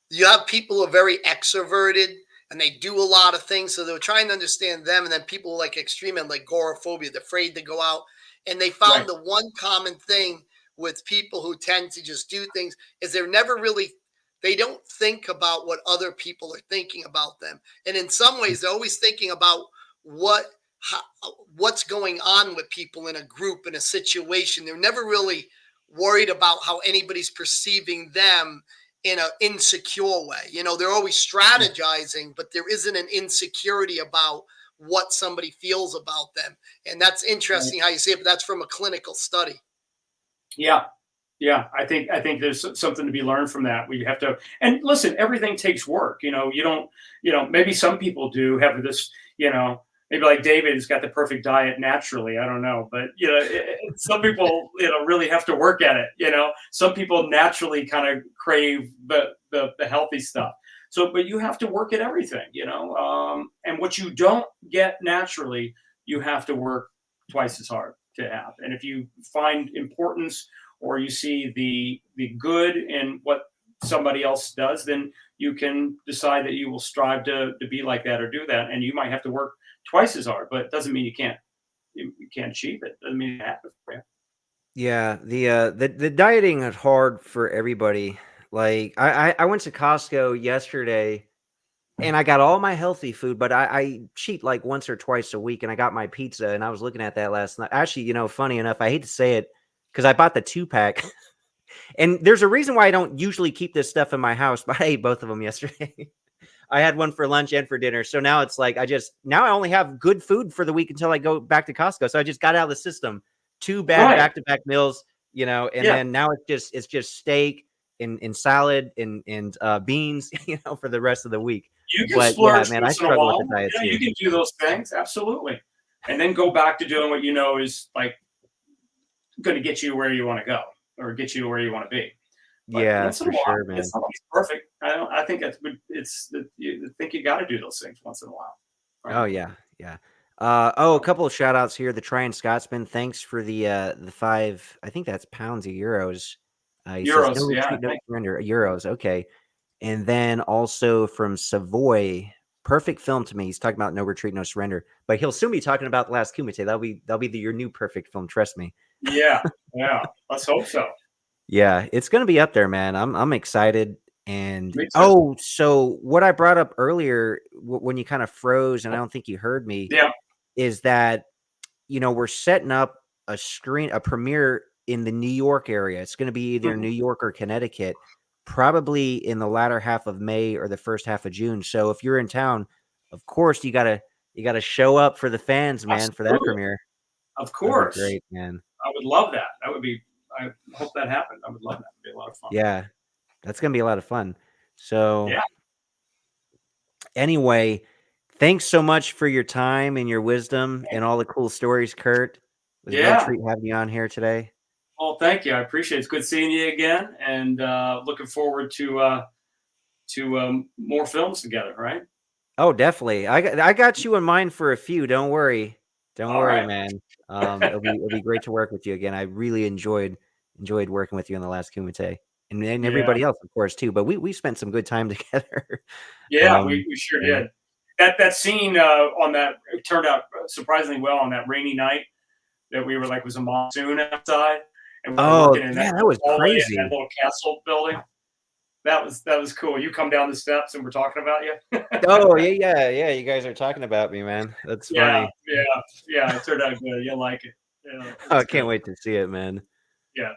you have people who are very extroverted and they do a lot of things. So they were trying to understand them. And then people like extreme and like agoraphobia, they're afraid to go out. And they found Right. the one common thing with people who tend to just do things is they don't think about what other people are thinking about them. And in some ways, they're always thinking about what's going on with people in a group, in a situation. They're never really worried about how anybody's perceiving them in an insecure way. They're always strategizing, but there isn't an insecurity about what somebody feels about them. And that's interesting how you say it, but that's from a clinical study. Yeah. Yeah, I think there's something to be learned from that. We have to, and listen, everything takes work. You don't, maybe some people do have this, maybe like David has got the perfect diet naturally. I don't know, but some people, really have to work at it. Some people naturally kind of crave the healthy stuff. So, but you have to work at everything, and what you don't get naturally, you have to work twice as hard to have. And if you find importance, or you see the good in what somebody else does, then you can decide that you will strive to be like that or do that. And you might have to work twice as hard, but it doesn't mean you can't achieve it. Doesn't mean it happens for you. Yeah, the dieting is hard for everybody. Like I went to Costco yesterday and I got all my healthy food, but I cheat like once or twice a week, and I got my pizza, and I was looking at that last night. Actually, funny enough, I hate to say it because I bought the 2-pack. And there's a reason why I don't usually keep this stuff in my house, but I ate both of them yesterday. I had one for lunch and for dinner. So now it's like now I only have good food for the week until I go back to Costco. So I just got out of the system. 2 bad back-to-back meals, and then now it's just steak and salad and beans, for the rest of the week. You can But splurge man, I once in a struggle while. with the diet too. You can do those things, absolutely, and then go back to doing what is like going to get you where you want to go or get you where you want to be. But Yeah, once in for a while, sure, man. it's not always perfect. I think you think you got to do those things once in a while. Right? Oh yeah, yeah. A couple of shout outs here. The Tryon Scotsman, thanks for the 5, I think that's pounds of euros. He says no Euros, yeah. retreat, no surrender. Euros, okay. And then also from Savoy, perfect film to me. He's talking about No Retreat, No Surrender, but he'll soon be talking about The Last Kumite. That'll be your new perfect film. Trust me. Yeah. Let's hope so. Yeah, it's gonna be up there, man. I'm excited. And Me too. so what I brought up earlier when you kind of froze, and I don't think you heard me, Yeah. is that we're setting up a premiere in the New York area. It's going to be either New York or Connecticut, probably in the latter half of May or the first half of June. So if you're in town, of course you gotta show up for the fans, man, for that Absolutely. premiere. Of That'd be course. great, man. I would love that. I hope that happened. I would love that. It'd be a lot of fun. Yeah, that's gonna be a lot of fun. So yeah. Anyway, thanks so much for your time and your wisdom and all the cool stories, Kurt. It was a real treat having you on here today. Well, thank you. I appreciate it. It's good seeing you again, and looking forward to more films together. Right? Oh, definitely. I got you in mind for a few. Don't worry. Don't worry, right. man. It'll be great to work with you again. I really enjoyed working with you on The Last Kumite. And everybody else, of course, too. But we spent some good time together. Yeah, we sure did. That scene on that turned out surprisingly well on that rainy night that we were like was a monsoon outside. And we were working in that was crazy. That little castle building. That was cool. You come down the steps and we're talking about you. Oh yeah. You guys are talking about me, man. That's funny. Yeah. It turned out good. You'll like it. Yeah, I can't wait to see it, man. Yeah.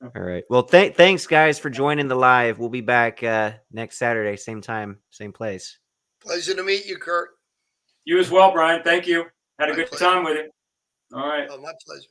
All right. Well, thanks guys for joining the live. We'll be back next Saturday, same time, same place. Pleasure to meet you, Kurt. You as well, Brian. Thank you. Had a good time with you. All right. Oh, my pleasure.